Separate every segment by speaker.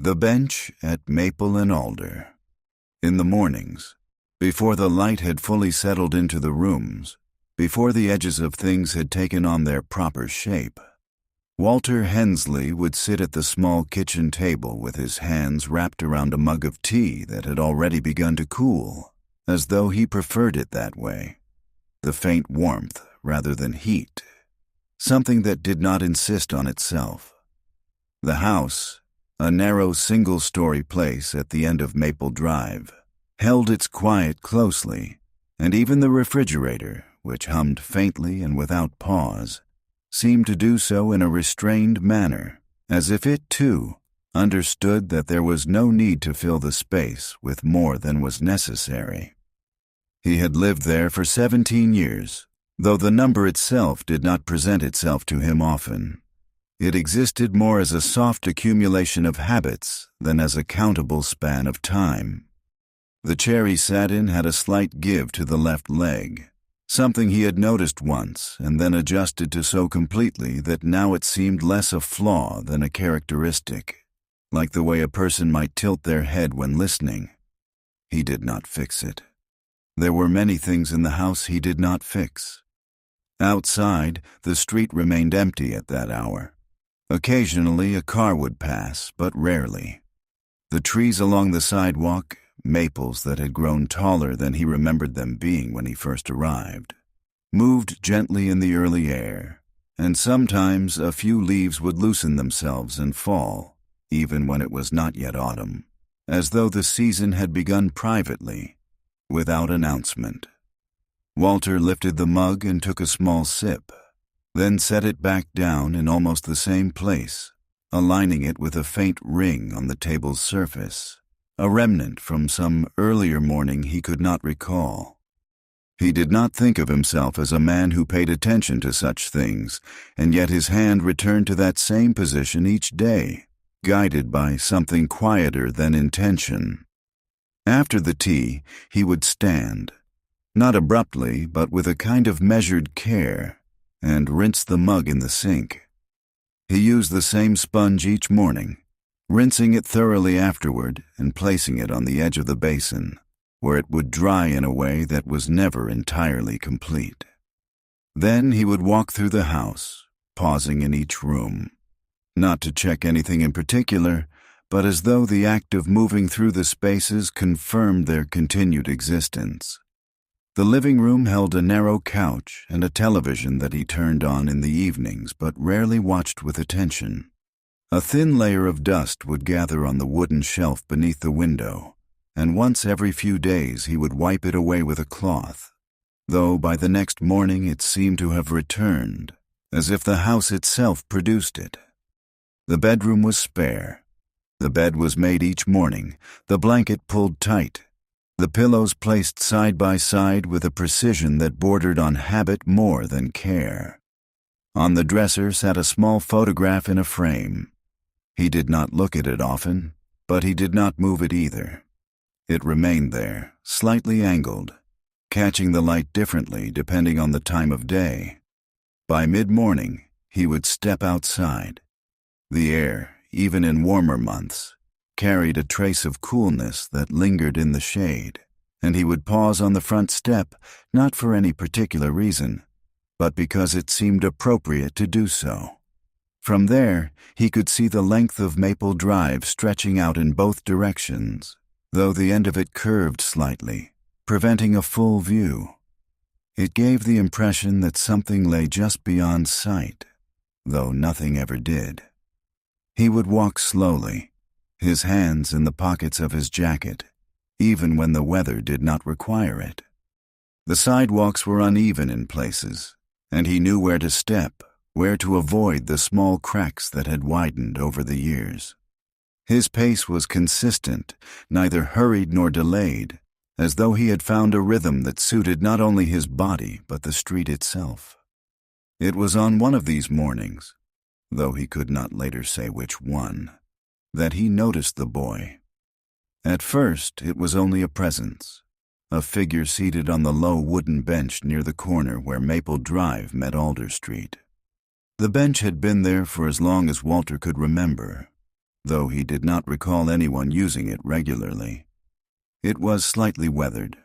Speaker 1: The bench at Maple and Alder. In the mornings, before the light had fully settled into the rooms, before the edges of things had taken on their proper shape, Walter Hensley would sit at the small kitchen table with his hands wrapped around a mug of tea that had already begun to cool, as though he preferred it that way. The faint warmth rather than heat, something that did not insist on itself. The house, a narrow single-story place at the end of Maple Drive, held its quiet closely, and even the refrigerator, which hummed faintly and without pause, seemed to do so in a restrained manner, as if it, too, understood that there was no need to fill the space with more than was necessary. He had lived there for 17 years, though the number itself did not present itself to him often. It existed more as a soft accumulation of habits than as a countable span of time. The chair he sat in had a slight give to the left leg, something he had noticed once and then adjusted to so completely that now it seemed less a flaw than a characteristic, like the way a person might tilt their head when listening. He did not fix it. There were many things in the house he did not fix. Outside, the street remained empty at that hour. Occasionally a car would pass, but rarely. The trees along the sidewalk, maples that had grown taller than he remembered them being when he first arrived, moved gently in the early air, and sometimes a few leaves would loosen themselves and fall, even when it was not yet autumn, as though the season had begun privately, without announcement. Walter lifted the mug and took a small sip, then set it back down in almost the same place, aligning it with a faint ring on the table's surface, a remnant from some earlier morning he could not recall. He did not think of himself as a man who paid attention to such things, and yet his hand returned to that same position each day, guided by something quieter than intention. After the tea, he would stand, not abruptly, but with a kind of measured care, and rinse the mug in the sink. He used the same sponge each morning, rinsing it thoroughly afterward and placing it on the edge of the basin, where it would dry in a way that was never entirely complete. Then he would walk through the house, pausing in each room, not to check anything in particular, but as though the act of moving through the spaces confirmed their continued existence. The living room held a narrow couch and a television that he turned on in the evenings but rarely watched with attention. A thin layer of dust would gather on the wooden shelf beneath the window, and once every few days he would wipe it away with a cloth, though by the next morning it seemed to have returned, as if the house itself produced it. The bedroom was spare. The bed was made each morning, the blanket pulled tight, the pillows placed side by side with a precision that bordered on habit more than care. On the dresser sat a small photograph in a frame. He did not look at it often, but he did not move it either. It remained there, slightly angled, catching the light differently depending on the time of day. By mid-morning, he would step outside. The air, even in warmer months, carried a trace of coolness that lingered in the shade, and he would pause on the front step, not for any particular reason, but because it seemed appropriate to do so. From there, he could see the length of Maple Drive stretching out in both directions, though the end of it curved slightly, preventing a full view. It gave the impression that something lay just beyond sight, though nothing ever did. He would walk slowly, his hands in the pockets of his jacket, even when the weather did not require it. The sidewalks were uneven in places, and he knew where to step, where to avoid the small cracks that had widened over the years. His pace was consistent, neither hurried nor delayed, as though he had found a rhythm that suited not only his body but the street itself. It was on one of these mornings, though he could not later say which one, that he noticed the boy. At first, it was only a presence, a figure seated on the low wooden bench near the corner where Maple Drive met Alder Street. The bench had been there for as long as Walter could remember. though he did not recall anyone using it regularly. It was slightly weathered,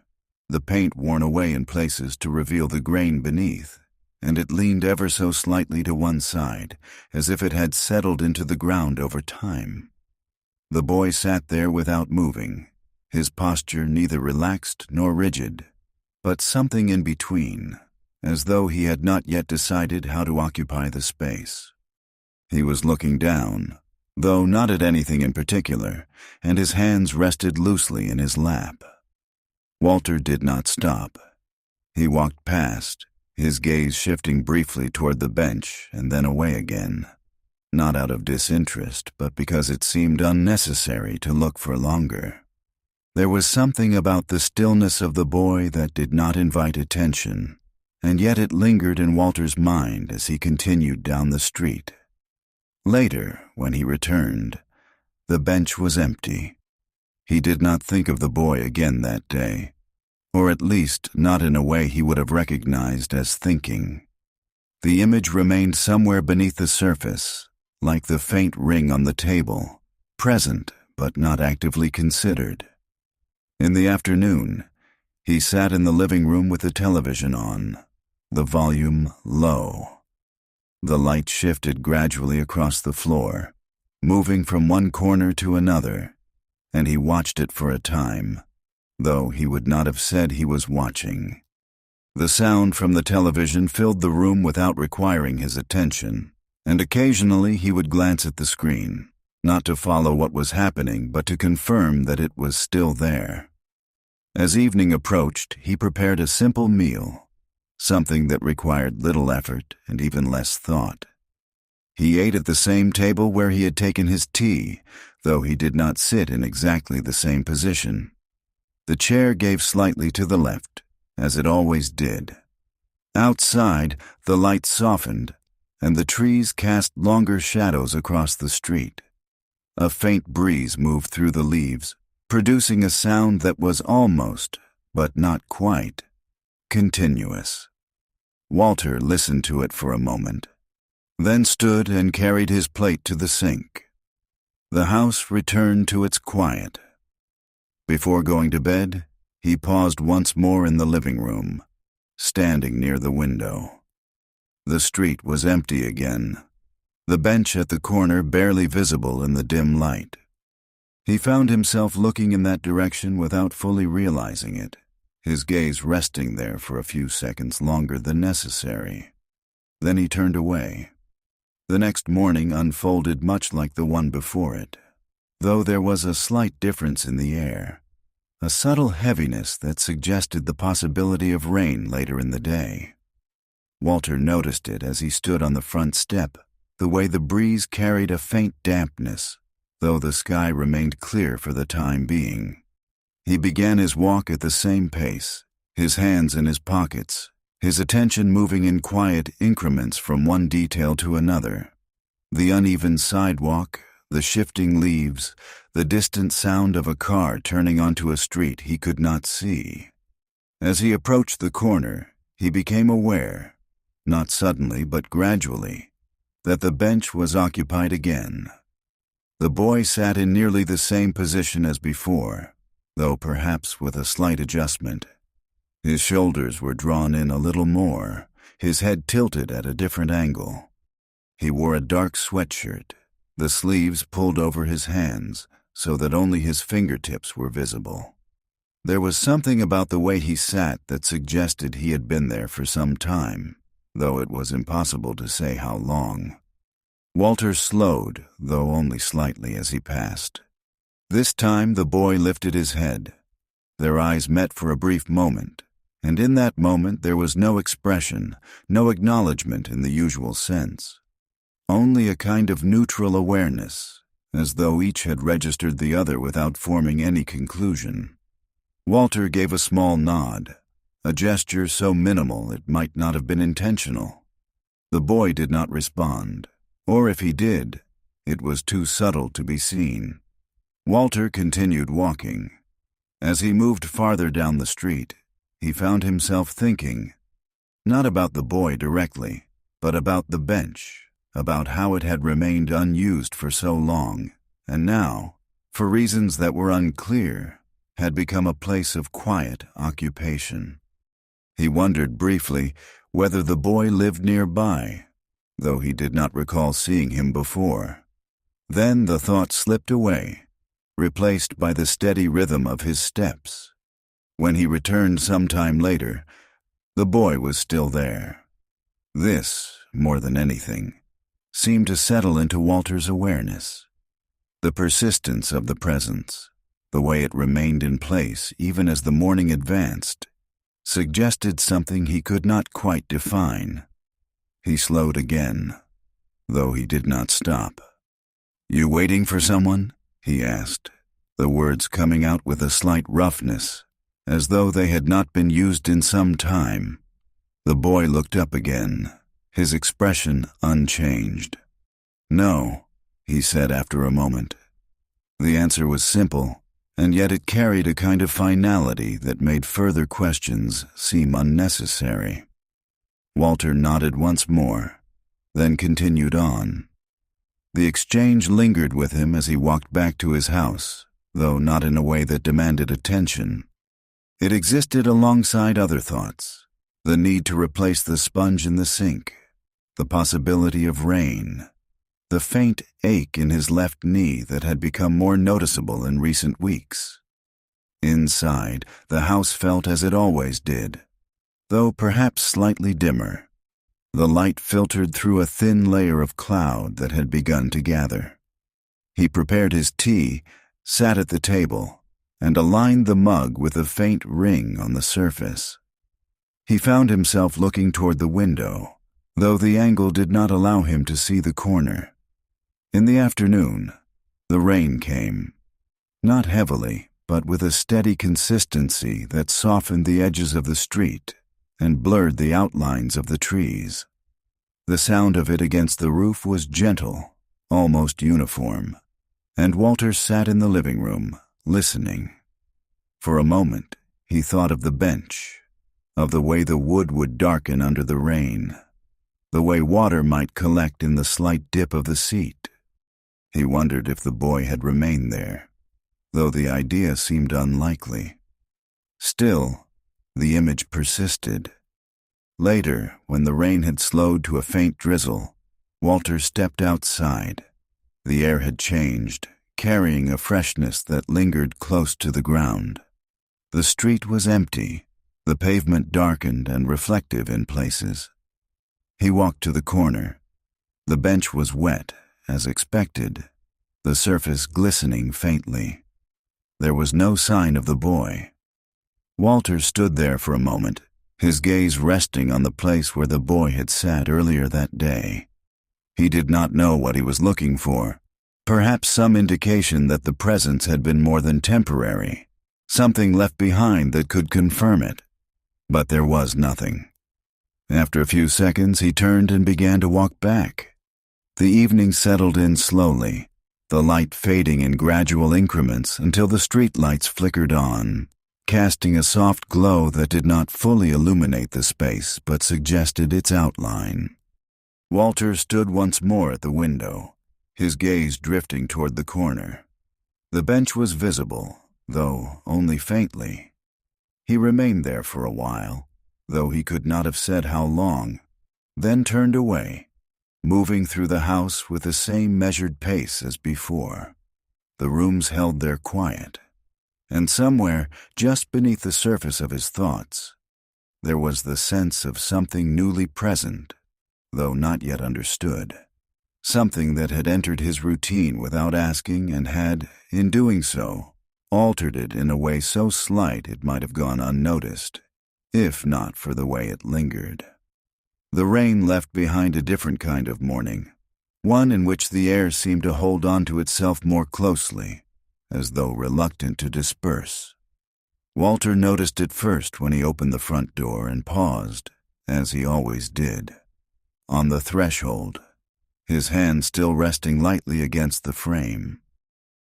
Speaker 1: the paint worn away in places to reveal the grain beneath, and it leaned ever so slightly to one side, as if it had settled into the ground over time. The boy sat there without moving, his posture neither relaxed nor rigid, but something in between, as though he had not yet decided how to occupy the space. He was looking down, though not at anything in particular, and his hands rested loosely in his lap. Walter did not stop. He walked past, his gaze shifting briefly toward the bench and then away again, not out of disinterest, but because it seemed unnecessary to look for longer. There was something about the stillness of the boy that did not invite attention, and yet it lingered in Walter's mind as he continued down the street. Later, when he returned, the bench was empty. He did not think of the boy again that day, or at least not in a way he would have recognized as thinking. The image remained somewhere beneath the surface, like the faint ring on the table, present but not actively considered. In the afternoon, he sat in the living room with the television on, the volume low. The light shifted gradually across the floor, moving from one corner to another, and he watched it for a time, though he would not have said he was watching. The sound from the television filled the room without requiring his attention, and occasionally he would glance at the screen, not to follow what was happening, but to confirm that it was still there. As evening approached, he prepared a simple meal, something that required little effort and even less thought. He ate at the same table where he had taken his tea, though he did not sit in exactly the same position. The chair gave slightly to the left, as it always did. Outside, the light softened, and the trees cast longer shadows across the street. A faint breeze moved through the leaves, producing a sound that was almost, but not quite, continuous. Walter listened to it for a moment, then stood and carried his plate to the sink. The house returned to its quiet. Before going to bed, he paused once more in the living room, standing near the window. The street was empty again, the bench at the corner barely visible in the dim light. He found himself looking in that direction without fully realizing it, his gaze resting there for a few seconds longer than necessary. Then he turned away. The next morning unfolded much like the one before it, though there was a slight difference in the air, a subtle heaviness that suggested the possibility of rain later in the day. Walter noticed it as he stood on the front step, the way the breeze carried a faint dampness, though the sky remained clear for the time being. He began his walk at the same pace, his hands in his pockets, his attention moving in quiet increments from one detail to another. The uneven sidewalk, the shifting leaves, the distant sound of a car turning onto a street he could not see. As he approached the corner, he became aware, not suddenly but gradually, that the bench was occupied again. The boy sat in nearly the same position as before, though perhaps with a slight adjustment. His shoulders were drawn in a little more, his head tilted at a different angle. He wore a dark sweatshirt, the sleeves pulled over his hands so that only his fingertips were visible. There was something about the way he sat that suggested he had been there for some time, though it was impossible to say how long. Walter slowed, though only slightly, as he passed. This time the boy lifted his head. Their eyes met for a brief moment, and in that moment there was no expression, no acknowledgement in the usual sense. Only a kind of neutral awareness, as though each had registered the other without forming any conclusion. Walter gave a small nod, a gesture so minimal it might not have been intentional. The boy did not respond, or if he did, it was too subtle to be seen. Walter continued walking. As he moved farther down the street, he found himself thinking, not about the boy directly, but about the bench, about how it had remained unused for so long, and now, for reasons that were unclear, had become a place of quiet occupation. He wondered briefly whether the boy lived nearby, though he did not recall seeing him before. Then the thought slipped away, replaced by the steady rhythm of his steps. When he returned some time later, the boy was still there. This, more than anything, seemed to settle into Walter's awareness. The persistence of the presence, the way it remained in place even as the morning advanced, suggested something he could not quite define. He slowed again, though he did not stop. "You waiting for someone?" he asked, the words coming out with a slight roughness, as though they had not been used in some time. The boy looked up again, his expression unchanged. "No," he said after a moment. The answer was simple, and yet it carried a kind of finality that made further questions seem unnecessary. Walter nodded once more, then continued on. The exchange lingered with him as he walked back to his house, though not in a way that demanded attention. It existed alongside other thoughts, the need to replace the sponge in the sink, the possibility of rain, the faint ache in his left knee that had become more noticeable in recent weeks. Inside, the house felt as it always did, though perhaps slightly dimmer. The light filtered through a thin layer of cloud that had begun to gather. He prepared his tea, sat at the table, and aligned the mug with a faint ring on the surface. He found himself looking toward the window, though the angle did not allow him to see the corner. In the afternoon, the rain came, not heavily, but with a steady consistency that softened the edges of the street and blurred the outlines of the trees. The sound of it against the roof was gentle, almost uniform, and Walter sat in the living room, listening. For a moment, he thought of the bench, of the way the wood would darken under the rain, the way water might collect in the slight dip of the seat. He wondered if the boy had remained there, though the idea seemed unlikely. Still, the image persisted. Later, when the rain had slowed to a faint drizzle, Walter stepped outside. The air had changed, carrying a freshness that lingered close to the ground. The street was empty, the pavement darkened and reflective in places. He walked to the corner. The bench was wet, as expected, the surface glistening faintly. There was no sign of the boy. Walter stood there for a moment, his gaze resting on the place where the boy had sat earlier that day. He did not know what he was looking for, perhaps some indication that the presence had been more than temporary, something left behind that could confirm it. But there was nothing. After a few seconds, he turned and began to walk back. The evening settled in slowly, the light fading in gradual increments until the street lights flickered on, casting a soft glow that did not fully illuminate the space but suggested its outline. Walter stood once more at the window, his gaze drifting toward the corner. The bench was visible, though only faintly. He remained there for a while, though he could not have said how long, then turned away, moving through the house with the same measured pace as before. The rooms held their quiet, and somewhere, just beneath the surface of his thoughts, there was the sense of something newly present, though not yet understood. Something that had entered his routine without asking and had, in doing so, altered it in a way so slight it might have gone unnoticed, if not for the way it lingered. The rain left behind a different kind of morning, one in which the air seemed to hold on to itself more closely, as though reluctant to disperse. Walter noticed it first when he opened the front door and paused, as he always did, on the threshold, his hand still resting lightly against the frame.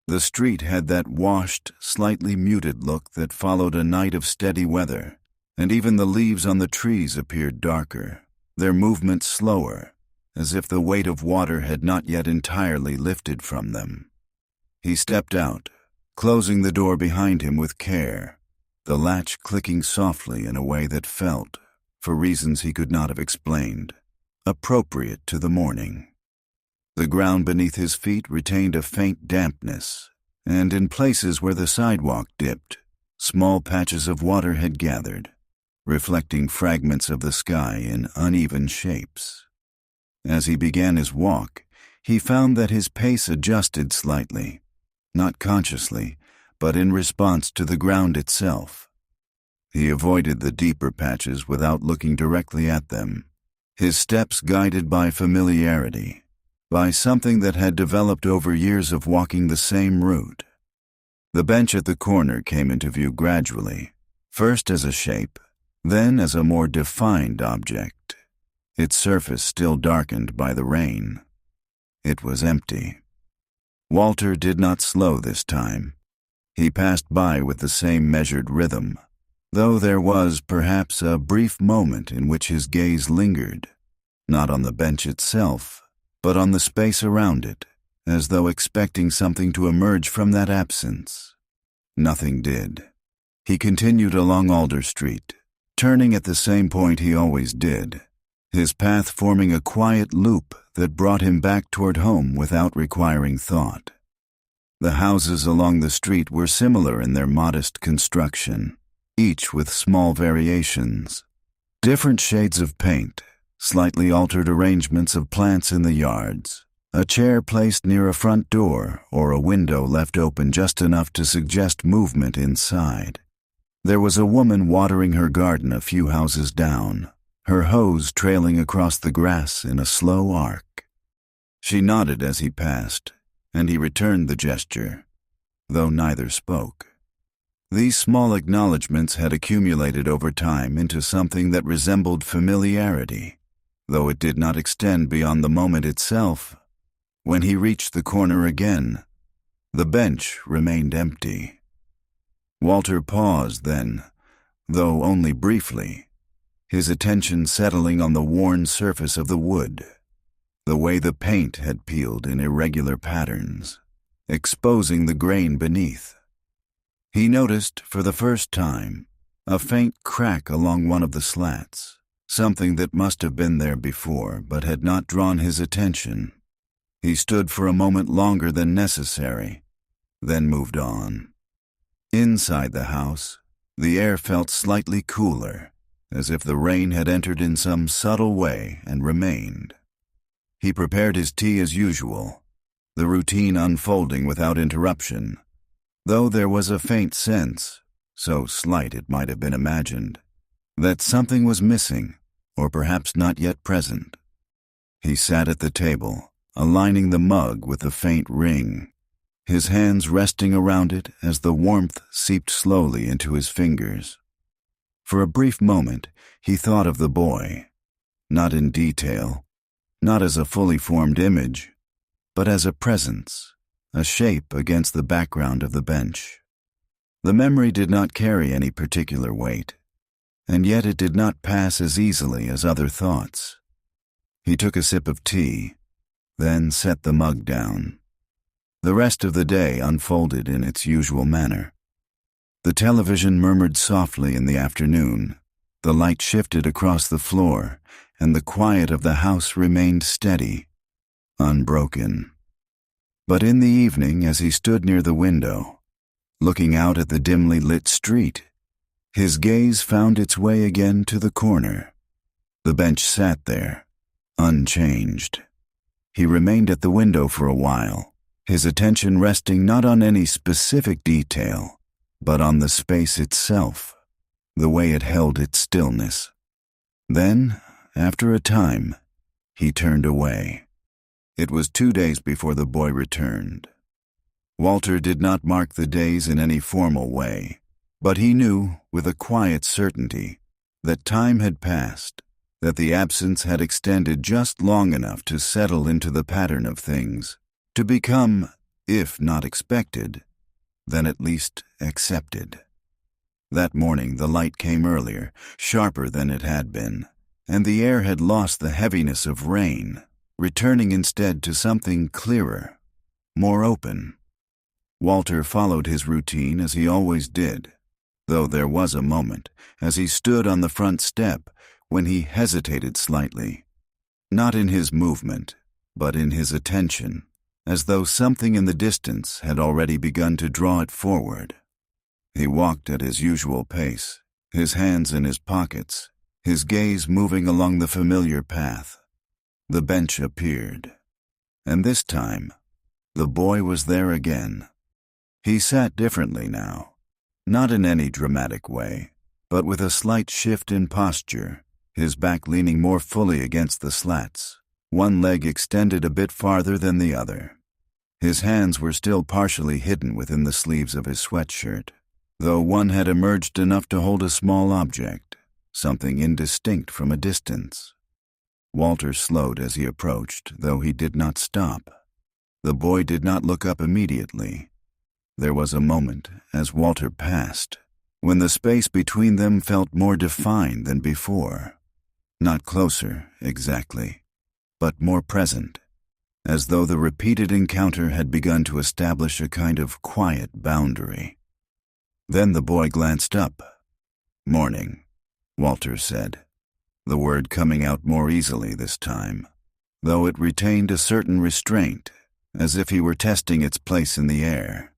Speaker 1: The street had that washed, slightly muted look that followed a night of steady weather, and even the leaves on the trees appeared darker, their movement slower, as if the weight of water had not yet entirely lifted from them. He stepped out, closing the door behind him with care, the latch clicking softly in a way that felt, for reasons he could not have explained, appropriate to the morning. The ground beneath his feet retained a faint dampness, and in places where the sidewalk dipped, small patches of water had gathered, reflecting fragments of the sky in uneven shapes. As he began his walk, he found that his pace adjusted slightly, not consciously, but in response to the ground itself. He avoided the deeper patches without looking directly at them, his steps guided by familiarity, by something that had developed over years of walking the same route. The bench at the corner came into view gradually, first as a shape, then as a more defined object, its surface still darkened by the rain. It was empty. Walter did not slow this time. He passed by with the same measured rhythm, though there was perhaps a brief moment in which his gaze lingered, not on the bench itself, but on the space around it, as though expecting something to emerge from that absence. Nothing did. He continued along Alder Street, turning at the same point he always did, his path forming a quiet loop that brought him back toward home without requiring thought. The houses along the street were similar in their modest construction, each with small variations, different shades of paint, slightly altered arrangements of plants in the yards, a chair placed near a front door or a window left open just enough to suggest movement inside. There was a woman watering her garden a few houses down, her hose trailing across the grass in a slow arc. She nodded as he passed, and he returned the gesture, though neither spoke. These small acknowledgments had accumulated over time into something that resembled familiarity, though it did not extend beyond the moment itself. When he reached the corner again, the bench remained empty. Walter paused then, though only briefly, his attention settling on the worn surface of the wood, the way the paint had peeled in irregular patterns, exposing the grain beneath. He noticed, for the first time, a faint crack along one of the slats, something that must have been there before but had not drawn his attention. He stood for a moment longer than necessary, then moved on. Inside the house, the air felt slightly cooler, as if the rain had entered in some subtle way and remained. He prepared his tea as usual, the routine unfolding without interruption, though there was a faint sense, so slight it might have been imagined, that something was missing, or perhaps not yet present. He sat at the table, aligning the mug with the faint ring, his hands resting around it as the warmth seeped slowly into his fingers. For a brief moment, he thought of the boy, not in detail, not as a fully formed image, but as a presence, a shape against the background of the bench. The memory did not carry any particular weight, and yet it did not pass as easily as other thoughts. He took a sip of tea, then set the mug down. The rest of the day unfolded in its usual manner. The television murmured softly in the afternoon, the light shifted across the floor, and the quiet of the house remained steady, unbroken. But in the evening, as he stood near the window, looking out at the dimly lit street, his gaze found its way again to the corner. The bench sat there, unchanged. He remained at the window for a while, his attention resting not on any specific detail, but on the space itself, the way it held its stillness. Then, after a time, he turned away. It was 2 days before the boy returned. Walter did not mark the days in any formal way, but he knew, with a quiet certainty, that time had passed, that the absence had extended just long enough to settle into the pattern of things, to become, if not expected, then at least accepted. That morning the light came earlier, sharper than it had been, and the air had lost the heaviness of rain, returning instead to something clearer, more open. Walter followed his routine as he always did, though there was a moment, as he stood on the front step, when he hesitated slightly. Not in his movement, but in his attention, as though something in the distance had already begun to draw it forward. He walked at his usual pace, his hands in his pockets, his gaze moving along the familiar path. The bench appeared, and this time, the boy was there again. He sat differently now, not in any dramatic way, but with a slight shift in posture, his back leaning more fully against the slats, one leg extended a bit farther than the other. His hands were still partially hidden within the sleeves of his sweatshirt, though one had emerged enough to hold a small object, something indistinct from a distance. Walter slowed as he approached, though he did not stop. The boy did not look up immediately. There was a moment, as Walter passed, when the space between them felt more defined than before. Not closer, exactly, but more present, as though the repeated encounter had begun to establish a kind of quiet boundary. Then the boy glanced up. "Morning," Walter said, the word coming out more easily this time, though it retained a certain restraint, as if he were testing its place in the air.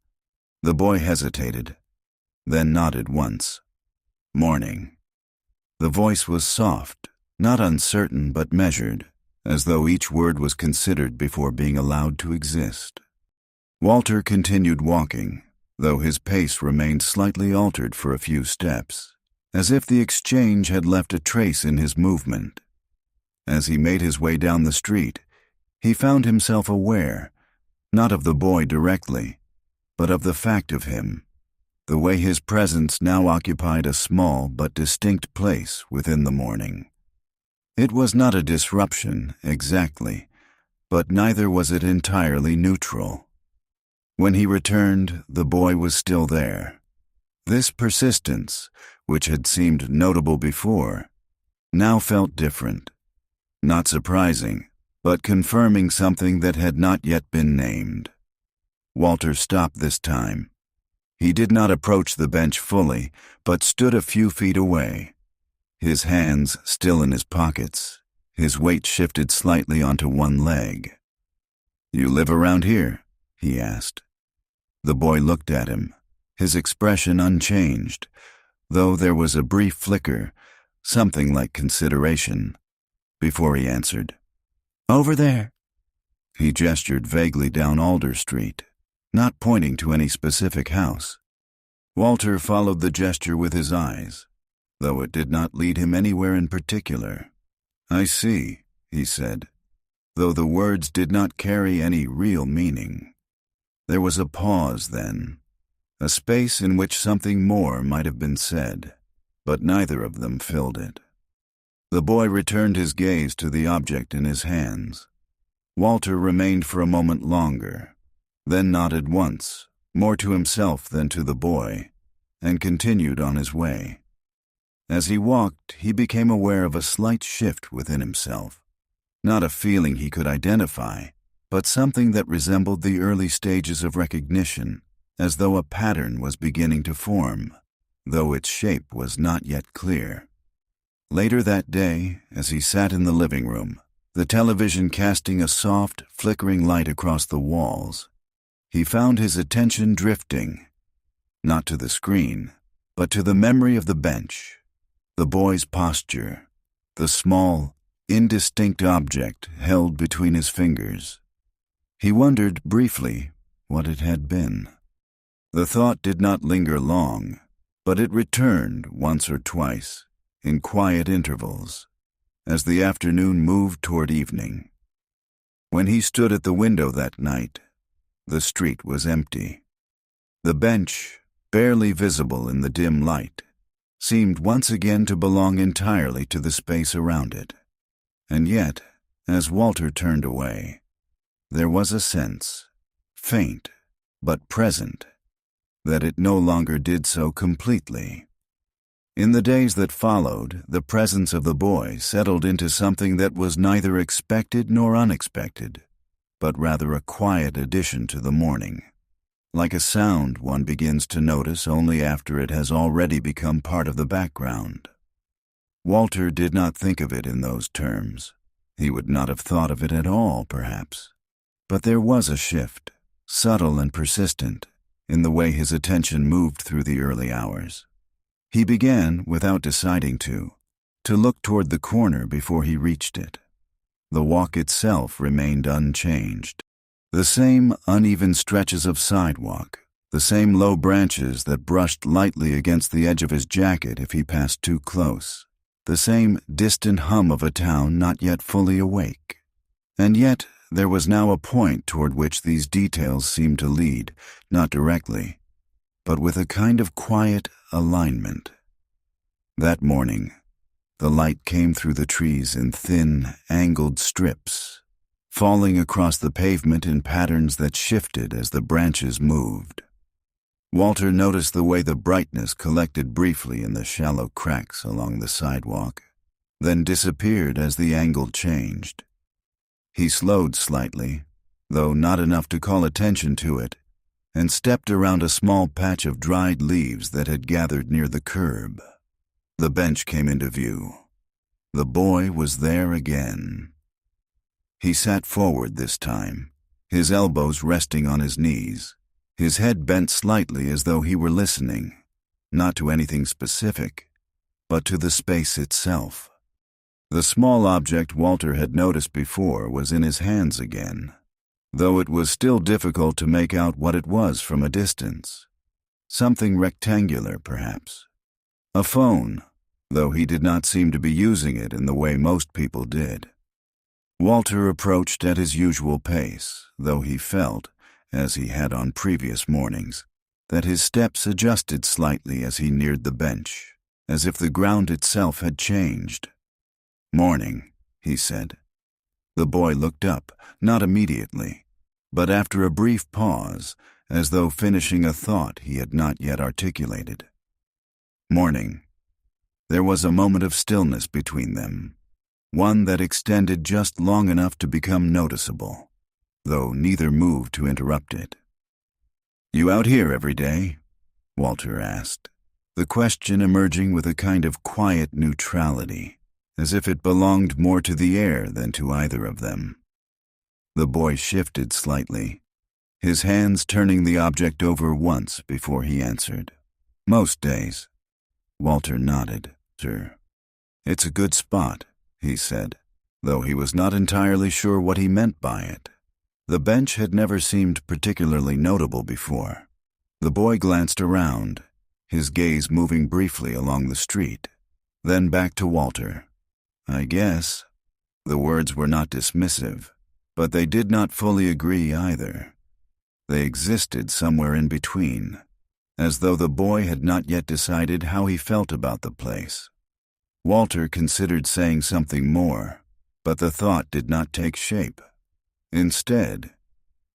Speaker 1: The boy hesitated, then nodded once. "Morning." The voice was soft, not uncertain but measured, as though each word was considered before being allowed to exist. Walter continued walking, though his pace remained slightly altered for a few steps, as if the exchange had left a trace in his movement. As he made his way down the street, he found himself aware, not of the boy directly, but of the fact of him, the way his presence now occupied a small but distinct place within the morning. It was not a disruption, exactly, but neither was it entirely neutral. When he returned, the boy was still there. This persistence, which had seemed notable before, now felt different. Not surprising, but confirming something that had not yet been named. Walter stopped this time. He did not approach the bench fully, but stood a few feet away. His hands still in his pockets, his weight shifted slightly onto one leg. "You live around here?" he asked. The boy looked at him, his expression unchanged, though there was a brief flicker, something like consideration, before he answered, "Over there." He gestured vaguely down Alder Street, not pointing to any specific house. Walter followed the gesture with his eyes, though it did not lead him anywhere in particular. "I see," he said, though the words did not carry any real meaning. There was a pause then, a space in which something more might have been said, but neither of them filled it. The boy returned his gaze to the object in his hands. Walter remained for a moment longer, then nodded once, more to himself than to the boy, and continued on his way. As he walked, he became aware of a slight shift within himself. Not a feeling he could identify, but something that resembled the early stages of recognition, as though a pattern was beginning to form, though its shape was not yet clear. Later that day, as he sat in the living room, the television casting a soft, flickering light across the walls, he found his attention drifting, not to the screen, but to the memory of the bench, the boy's posture, the small, indistinct object held between his fingers. He wondered briefly what it had been. The thought did not linger long, but it returned once or twice, in quiet intervals, as the afternoon moved toward evening. When he stood at the window that night, the street was empty. The bench, barely visible in the dim light, seemed once again to belong entirely to the space around it. And yet, as Walter turned away, there was a sense, faint but present, that it no longer did so completely. In the days that followed, the presence of the boy settled into something that was neither expected nor unexpected, but rather a quiet addition to the morning. like a sound one begins to notice only after it has already become part of the background. Walter did not think of it in those terms. He would not have thought of it at all, perhaps. But there was a shift, subtle and persistent, in the way his attention moved through the early hours. He began, without deciding to look toward the corner before he reached it. The walk itself remained unchanged. The same uneven stretches of sidewalk, the same low branches that brushed lightly against the edge of his jacket if he passed too close, the same distant hum of a town not yet fully awake. And yet there was now a point toward which these details seemed to lead, not directly, but with a kind of quiet alignment. That morning, the light came through the trees in thin, angled strips, falling across the pavement in patterns that shifted as the branches moved. Walter noticed the way the brightness collected briefly in the shallow cracks along the sidewalk, then disappeared as the angle changed. He slowed slightly, though not enough to call attention to it, and stepped around a small patch of dried leaves that had gathered near the curb. The bench came into view. The boy was there again. He sat forward this time, his elbows resting on his knees, his head bent slightly as though he were listening, not to anything specific, but to the space itself. The small object Walter had noticed before was in his hands again, though it was still difficult to make out what it was from a distance. Something rectangular, perhaps. A phone, though he did not seem to be using it in the way most people did. Walter approached at his usual pace, though he felt, as he had on previous mornings, that his steps adjusted slightly as he neared the bench, as if the ground itself had changed. "Morning," he said. The boy looked up, not immediately, but after a brief pause, as though finishing a thought he had not yet articulated. "Morning." There was a moment of stillness between them, one that extended just long enough to become noticeable, though neither moved to interrupt it. "You out here every day?" Walter asked, the question emerging with a kind of quiet neutrality, as if it belonged more to the air than to either of them. The boy shifted slightly, his hands turning the object over once before he answered. "Most days." Walter nodded. "Sure. It's a good spot," he said, though he was not entirely sure what he meant by it. The bench had never seemed particularly notable before. The boy glanced around, his gaze moving briefly along the street, then back to Walter. "I guess." The words were not dismissive, but they did not fully agree either. They existed somewhere in between, as though the boy had not yet decided how he felt about the place. Walter considered saying something more, but the thought did not take shape. Instead,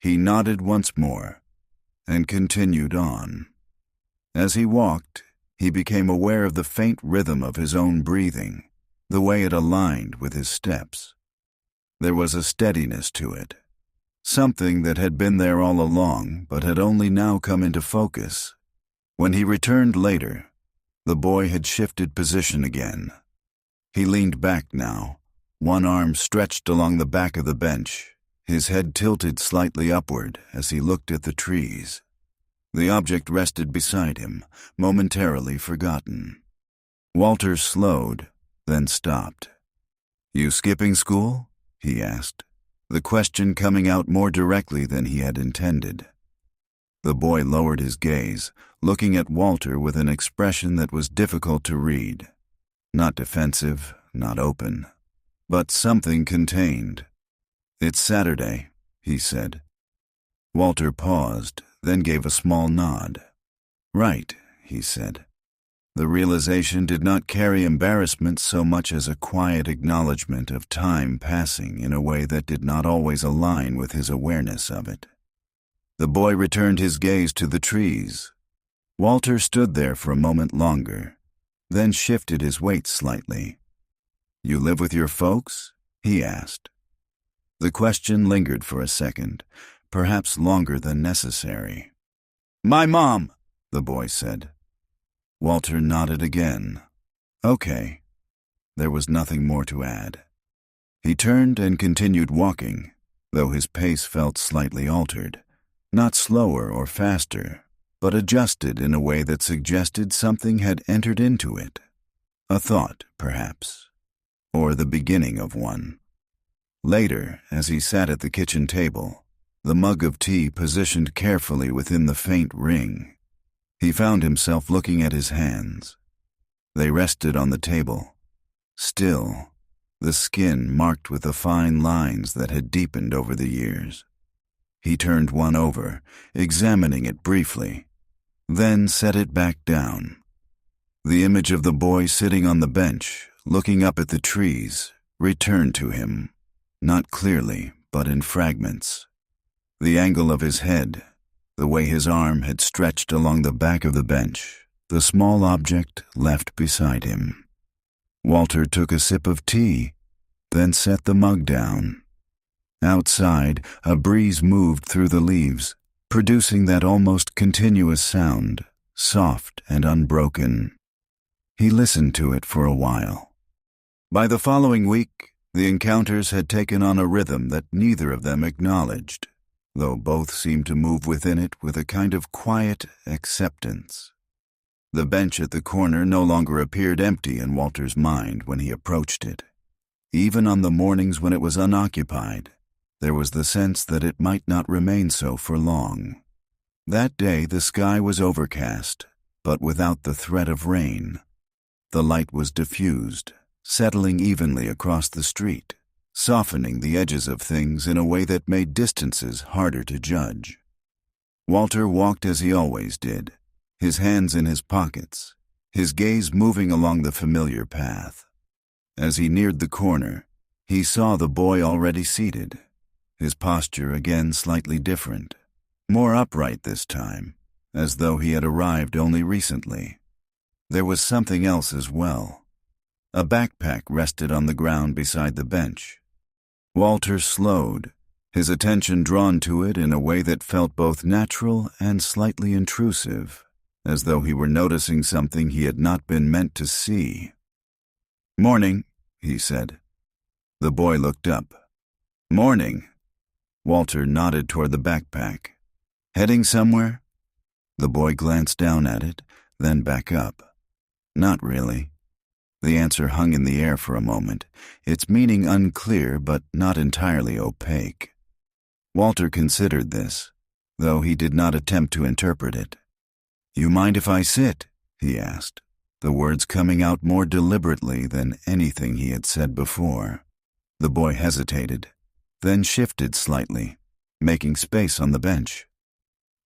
Speaker 1: he nodded once more and continued on. As he walked, he became aware of the faint rhythm of his own breathing, the way it aligned with his steps. There was a steadiness to it, something that had been there all along but had only now come into focus. When he returned later, the boy had shifted position again. He leaned back now, one arm stretched along the back of the bench, his head tilted slightly upward as he looked at the trees. The object rested beside him, momentarily forgotten. Walter slowed, then stopped. "You skipping school?" he asked, the question coming out more directly than he had intended. The boy lowered his gaze, looking at Walter with an expression that was difficult to read. Not defensive, not open, but something contained. "It's Saturday," he said. Walter paused, then gave a small nod. "Right," he said. The realization did not carry embarrassment so much as a quiet acknowledgement of time passing in a way that did not always align with his awareness of it. The boy returned his gaze to the trees. Walter stood there for a moment longer, then shifted his weight slightly. "You live with your folks?" he asked. The question lingered for a second, perhaps longer than necessary. My mom, the boy said. Walter nodded again. Okay. There was nothing more to add. He turned and continued walking, though his pace felt slightly altered, not slower or faster, but adjusted in a way that suggested something had entered into it. A thought, perhaps, or the beginning of one. Later, as he sat at the kitchen table, the mug of tea positioned carefully within the faint ring, he found himself looking at his hands. They rested on the table, still, the skin marked with the fine lines that had deepened over the years. He turned one over, examining it briefly, then set it back down. The image of the boy sitting on the bench, looking up at the trees, returned to him, not clearly, but in fragments. The angle of his head, the way his arm had stretched along the back of the bench, the small object left beside him. Walter took a sip of tea, then set the mug down. Outside, a breeze moved through the leaves, producing that almost continuous sound, soft and unbroken. He listened to it for a while. By the following week, the encounters had taken on a rhythm that neither of them acknowledged, though both seemed to move within it with a kind of quiet acceptance. The bench at the corner no longer appeared empty in Walter's mind when he approached it. Even on the mornings when it was unoccupied, there was the sense that it might not remain so for long. That day the sky was overcast, but without the threat of rain. The light was diffused, settling evenly across the street, softening the edges of things in a way that made distances harder to judge. Walter walked as he always did, his hands in his pockets, his gaze moving along the familiar path. As he neared the corner, he saw the boy already seated, his posture again slightly different, more upright this time, as though he had arrived only recently. There was something else as well. A backpack rested on the ground beside the bench. Walter slowed, his attention drawn to it in a way that felt both natural and slightly intrusive, as though he were noticing something he had not been meant to see. "Morning," he said. The boy looked up. "Morning." Walter nodded toward the backpack. "Heading somewhere?" The boy glanced down at it, then back up. "Not really." The answer hung in the air for a moment, its meaning unclear but not entirely opaque. Walter considered this, though he did not attempt to interpret it. "You mind if I sit?" he asked, the words coming out more deliberately than anything he had said before. The boy hesitated, then shifted slightly, making space on the bench.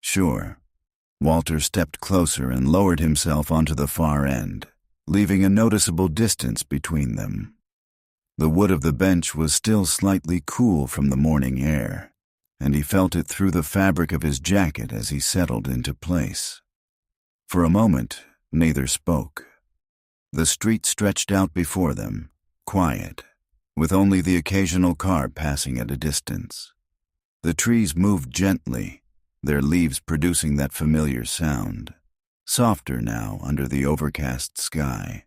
Speaker 1: "Sure." Walter stepped closer and lowered himself onto the far end, leaving a noticeable distance between them. The wood of the bench was still slightly cool from the morning air, and he felt it through the fabric of his jacket as he settled into place. For a moment, neither spoke. The street stretched out before them, quiet, with only the occasional car passing at a distance. The trees moved gently, their leaves producing that familiar sound, softer now under the overcast sky.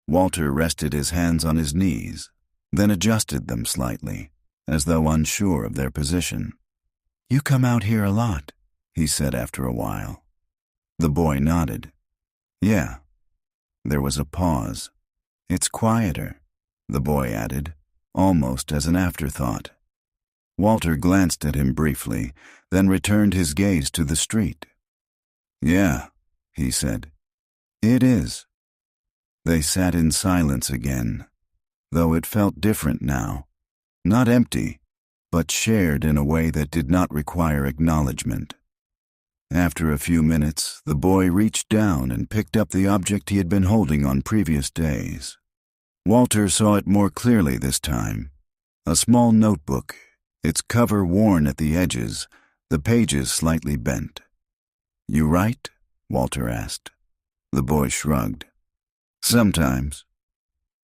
Speaker 1: Walter rested his hands on his knees, then adjusted them slightly, as though unsure of their position. "You come out here a lot," he said after a while. The boy nodded. "Yeah." There was a pause. "It's quieter," the boy added, almost as an afterthought. Walter glanced at him briefly, then returned his gaze to the street. "Yeah," he said. "It is." They sat in silence again, though it felt different now, not empty, but shared in a way that did not require acknowledgement. After a few minutes, the boy reached down and picked up the object he had been holding on previous days. Walter saw it more clearly this time, a small notebook, its cover worn at the edges, the pages slightly bent. "You write?" Walter asked. The boy shrugged. "Sometimes."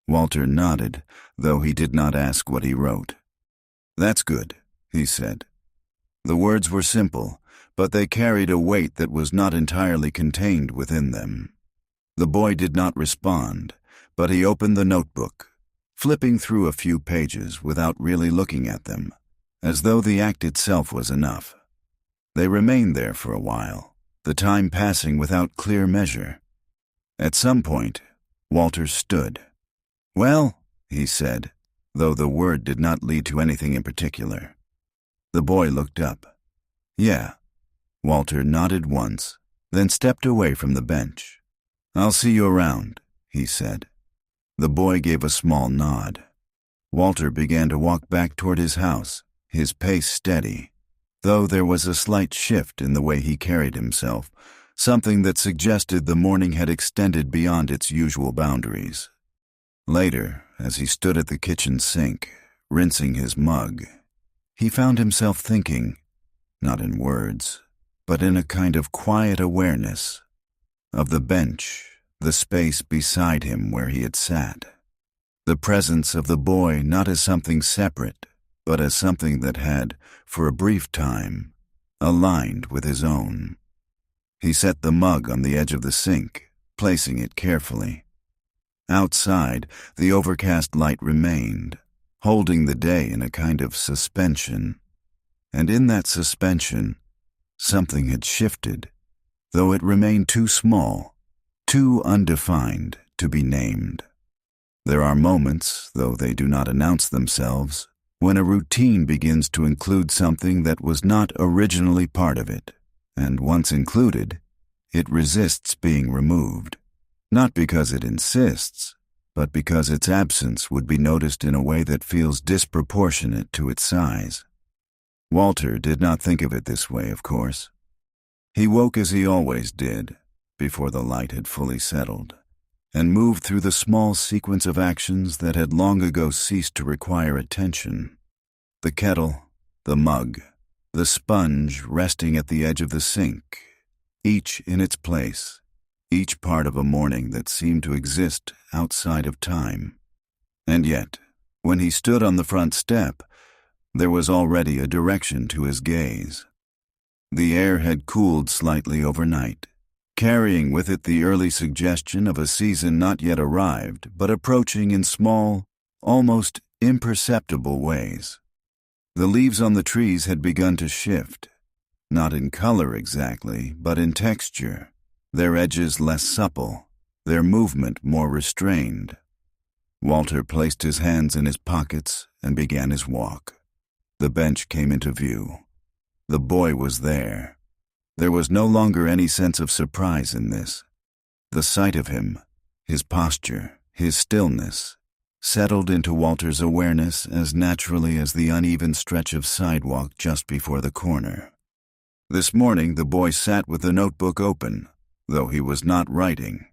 Speaker 1: Walter nodded, though he did not ask what he wrote. "That's good," he said. The words were simple, but they carried a weight that was not entirely contained within them. The boy did not respond, but he opened the notebook, flipping through a few pages without really looking at them, as though the act itself was enough. They remained there for a while, the time passing without clear measure. At some point, Walter stood. "Well," he said, though the word did not lead to anything in particular. The boy looked up. "Yeah." Walter nodded once, then stepped away from the bench. "I'll see you around," he said. The boy gave a small nod. Walter began to walk back toward his house, his pace steady, though there was a slight shift in the way he carried himself, something that suggested the morning had extended beyond its usual boundaries. Later, as he stood at the kitchen sink, rinsing his mug, he found himself thinking, not in words, but in a kind of quiet awareness, of the bench, the space beside him where he had sat. The presence of the boy not as something separate, but as something that had, for a brief time, aligned with his own. He set the mug on the edge of the sink, placing it carefully. Outside, the overcast light remained, holding the day in a kind of suspension. And in that suspension, something had shifted, though it remained too small, too undefined to be named. There are moments, though they do not announce themselves, when a routine begins to include something that was not originally part of it, and once included, it resists being removed. Not because it insists, but because its absence would be noticed in a way that feels disproportionate to its size. Walter did not think of it this way, of course. He woke as he always did, before the light had fully settled, and moved through the small sequence of actions that had long ago ceased to require attention. The kettle, the mug, the sponge resting at the edge of the sink, each in its place, each part of a morning that seemed to exist outside of time. And yet, when he stood on the front step, there was already a direction to his gaze. The air had cooled slightly overnight, carrying with it the early suggestion of a season not yet arrived, but approaching in small, almost imperceptible ways. The leaves on the trees had begun to shift, not in color exactly, but in texture, their edges less supple, their movement more restrained. Walter placed his hands in his pockets and began his walk. The bench came into view. The boy was there. There was no longer any sense of surprise in this. The sight of him, his posture, his stillness, settled into Walter's awareness as naturally as the uneven stretch of sidewalk just before the corner. This morning the boy sat with the notebook open, though he was not writing.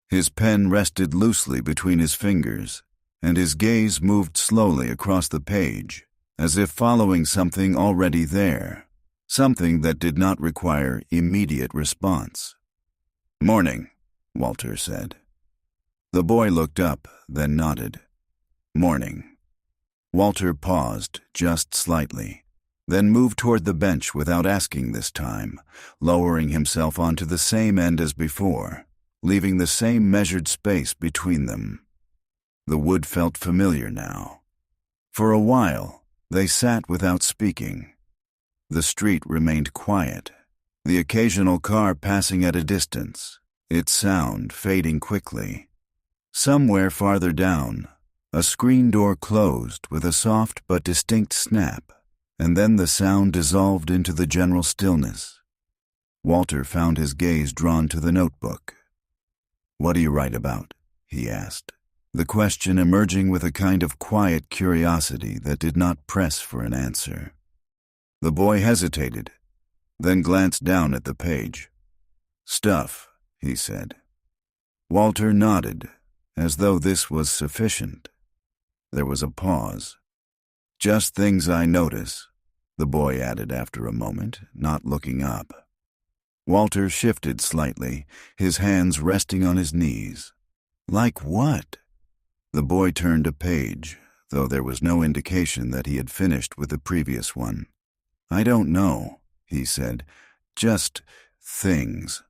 Speaker 1: His pen rested loosely between his fingers, and his gaze moved slowly across the page, as if following something already there, something that did not require immediate response. "Morning," Walter said. The boy looked up, then nodded. "Morning." Walter paused, just slightly, then moved toward the bench without asking this time, lowering himself onto the same end as before, leaving the same measured space between them. The wood felt familiar now. For a while, they sat without speaking. The street remained quiet, the occasional car passing at a distance, its sound fading quickly. Somewhere farther down, a screen door closed with a soft but distinct snap, and then the sound dissolved into the general stillness. Walter found his gaze drawn to the notebook. "What do you write about?" he asked, the question emerging with a kind of quiet curiosity that did not press for an answer. The boy hesitated, then glanced down at the page. "Stuff," he said. Walter nodded, as though this was sufficient. There was a pause. "Just things I notice," the boy added after a moment, not looking up. Walter shifted slightly, his hands resting on his knees. "Like what?" The boy turned a page, though there was no indication that he had finished with the previous one. "I don't know," he said, Just things.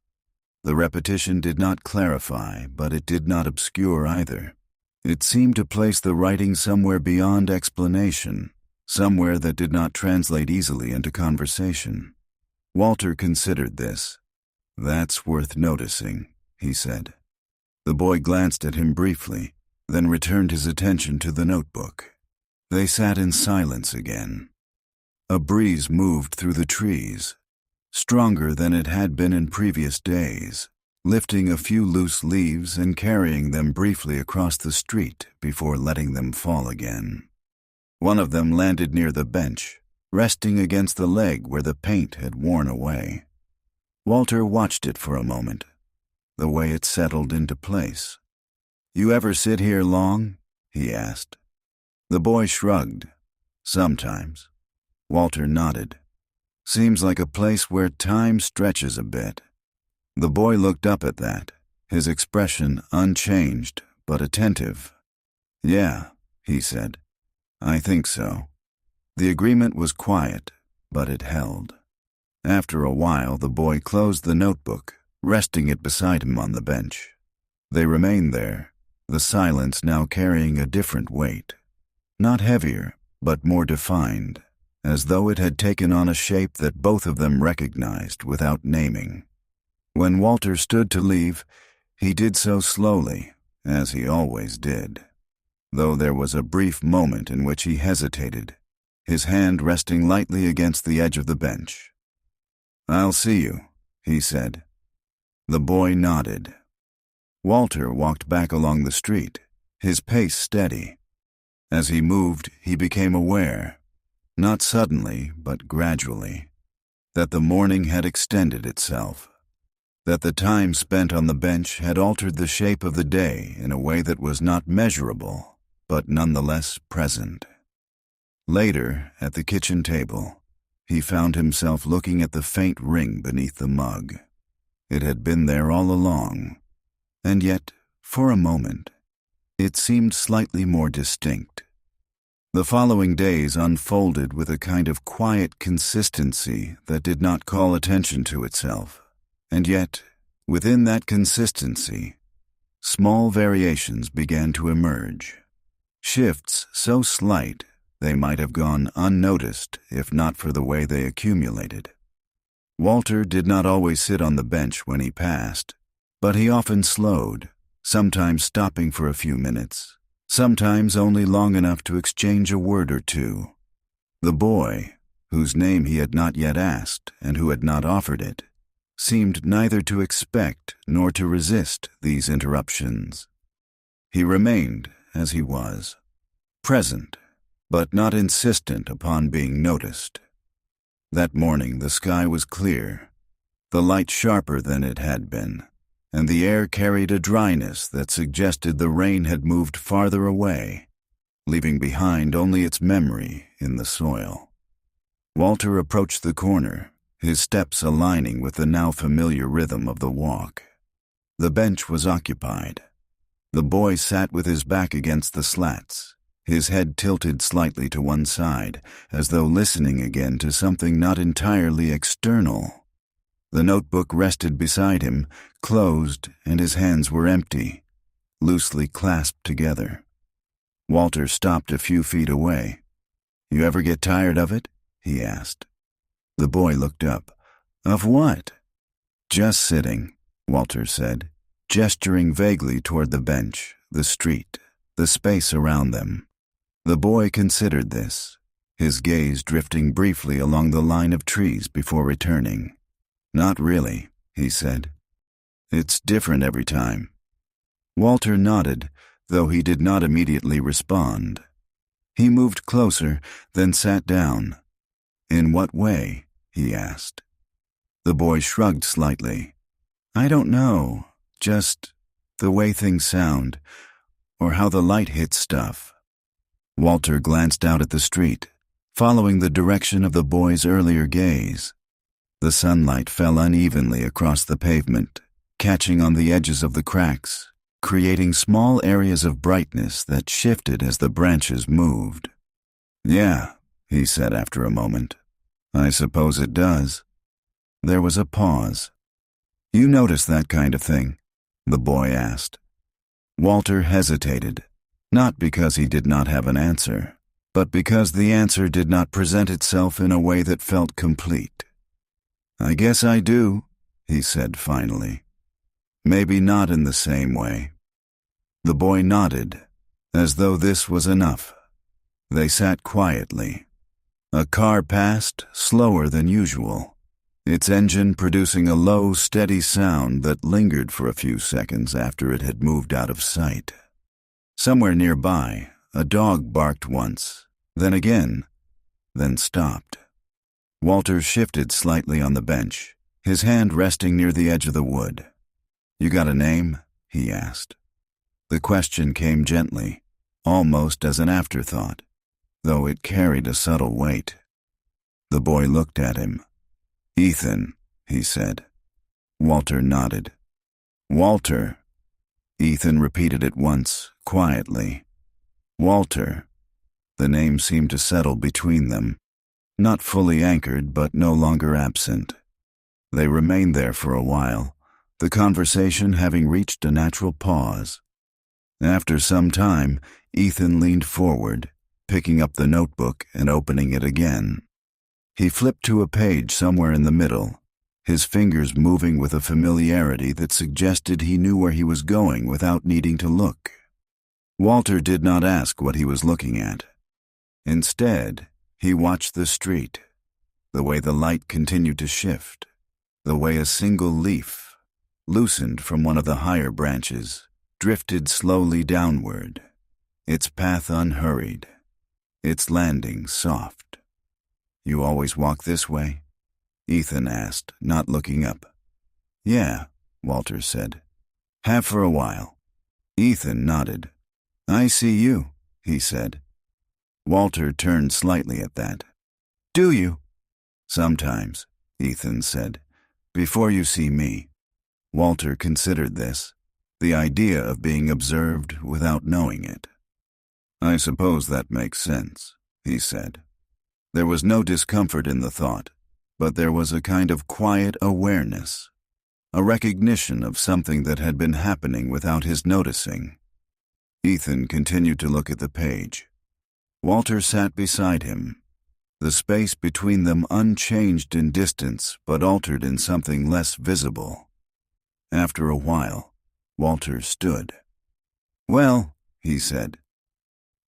Speaker 1: The repetition did not clarify, but it did not obscure either. It seemed to place the writing somewhere beyond explanation, somewhere that did not translate easily into conversation. Walter considered this. "That's worth noticing," he said. The boy glanced at him briefly, then returned his attention to the notebook. They sat in silence again. A breeze moved through the trees, stronger than it had been in previous days, lifting a few loose leaves and carrying them briefly across the street before letting them fall again. One of them landed near the bench, resting against the leg where the paint had worn away. Walter watched it for a moment, the way it settled into place. "You ever sit here long?" he asked. The boy shrugged. "Sometimes." Walter nodded. "Seems like a place where time stretches a bit." The boy looked up at that, his expression unchanged but attentive. "Yeah," he said. "I think so." The agreement was quiet, but it held. After a while, the boy closed the notebook, resting it beside him on the bench. They remained there, the silence now carrying a different weight. Not heavier, but more defined, as though it had taken on a shape that both of them recognized without naming. When Walter stood to leave, he did so slowly, as he always did, though there was a brief moment in which he hesitated, his hand resting lightly against the edge of the bench. "I'll see you," he said. The boy nodded. Walter walked back along the street, his pace steady. As he moved, he became aware, not suddenly but gradually, that the morning had extended itself, that the time spent on the bench had altered the shape of the day in a way that was not measurable, but nonetheless present. Later, at the kitchen table, he found himself looking at the faint ring beneath the mug. It had been there all along, and yet, for a moment, it seemed slightly more distinct. The following days unfolded with a kind of quiet consistency that did not call attention to itself, and yet, within that consistency, small variations began to emerge, shifts so slight they might have gone unnoticed if not for the way they accumulated. Walter did not always sit on the bench when he passed, but he often slowed, sometimes stopping for a few minutes, sometimes only long enough to exchange a word or two. The boy, whose name he had not yet asked and who had not offered it, seemed neither to expect nor to resist these interruptions. He remained as he was, present, but not insistent upon being noticed. That morning the sky was clear, the light sharper than it had been, and the air carried a dryness that suggested the rain had moved farther away, leaving behind only its memory in the soil. Walter approached the corner, his steps aligning with the now familiar rhythm of the walk. The bench was occupied. The boy sat with his back against the slats, his head tilted slightly to one side, as though listening again to something not entirely external. The notebook rested beside him, closed, and his hands were empty, loosely clasped together. Walter stopped a few feet away. "You ever get tired of it?" he asked. The boy looked up. "Of what?" "Just sitting," Walter said, gesturing vaguely toward the bench, the street, the space around them. The boy considered this, his gaze drifting briefly along the line of trees before returning. "Not really," he said. "It's different every time." Walter nodded, though he did not immediately respond. He moved closer, then sat down. "In what way?" he asked. The boy shrugged slightly. "I don't know, just the way things sound, or how the light hits stuff." Walter glanced out at the street, following the direction of the boy's earlier gaze. The sunlight fell unevenly across the pavement, catching on the edges of the cracks, creating small areas of brightness that shifted as the branches moved. "Yeah," he said after a moment. "I suppose it does." There was a pause. "You notice that kind of thing?" the boy asked. Walter hesitated, not because he did not have an answer, but because the answer did not present itself in a way that felt complete. "I guess I do," he said finally. "Maybe not in the same way." The boy nodded, as though this was enough. They sat quietly. A car passed, slower than usual, its engine producing a low, steady sound that lingered for a few seconds after it had moved out of sight. Somewhere nearby, a dog barked once, then again, then stopped. Walter shifted slightly on the bench, his hand resting near the edge of the wood. "You got a name?" he asked. The question came gently, almost as an afterthought, though it carried a subtle weight. The boy looked at him. "Ethan," he said. Walter nodded. "Walter." Ethan repeated it once, quietly. "Walter." The name seemed to settle between them, not fully anchored but no longer absent. They remained there for a while, the conversation having reached a natural pause. After some time, Ethan leaned forward, picking up the notebook and opening it again. He flipped to a page somewhere in the middle, his fingers moving with a familiarity that suggested he knew where he was going without needing to look. Walter did not ask what he was looking at. Instead, he watched the street, the way the light continued to shift, the way a single leaf, loosened from one of the higher branches, drifted slowly downward, its path unhurried, its landing soft. "You always walk this way?" Ethan asked, not looking up. "Yeah," Walter said. "Have for a while." Ethan nodded. "I see you," he said. Walter turned slightly at that. "Do you?" "Sometimes," Ethan said, "before you see me." Walter considered this, the idea of being observed without knowing it. "I suppose that makes sense," he said. There was no discomfort in the thought, but there was a kind of quiet awareness, a recognition of something that had been happening without his noticing. Ethan continued to look at the page. Walter sat beside him, the space between them unchanged in distance but altered in something less visible. After a while, Walter stood. "Well," he said.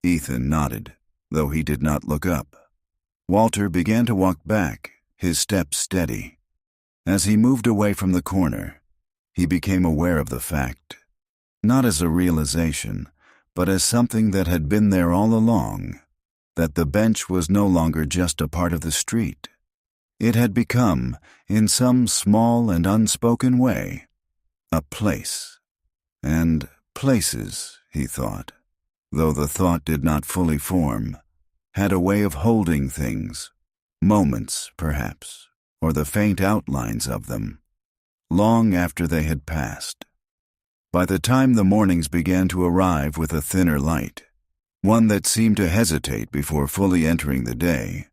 Speaker 1: Ethan nodded, though he did not look up. Walter began to walk back, his steps steady. As he moved away from the corner, he became aware of the fact, not as a realization, but as something that had been there all along, that the bench was no longer just a part of the street. It had become, in some small and unspoken way, a place. And places, he thought, though the thought did not fully form, had a way of holding things, moments, perhaps, or the faint outlines of them, long after they had passed. By the time the mornings began to arrive with a thinner light, one that seemed to hesitate before fully entering the day,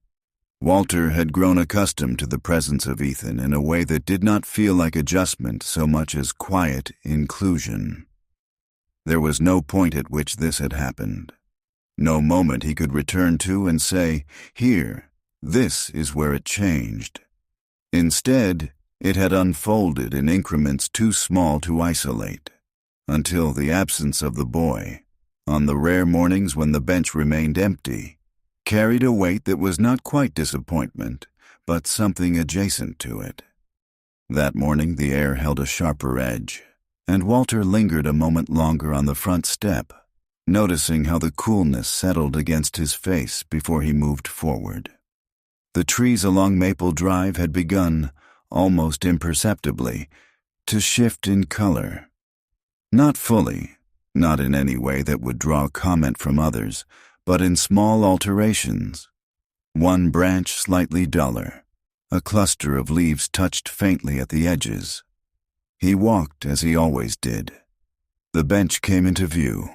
Speaker 1: Walter had grown accustomed to the presence of Ethan in a way that did not feel like adjustment so much as quiet inclusion. There was no point at which this had happened, no moment he could return to and say, "Here, this is where it changed." Instead, it had unfolded in increments too small to isolate, until the absence of the boy, on the rare mornings when the bench remained empty, carried a weight that was not quite disappointment, but something adjacent to it. That morning the air held a sharper edge, and Walter lingered a moment longer on the front step, noticing how the coolness settled against his face before he moved forward. The trees along Maple Drive had begun, almost imperceptibly, to shift in color. Not fully, not in any way that would draw comment from others, but in small alterations. One branch slightly duller, a cluster of leaves touched faintly at the edges. He walked as he always did. The bench came into view.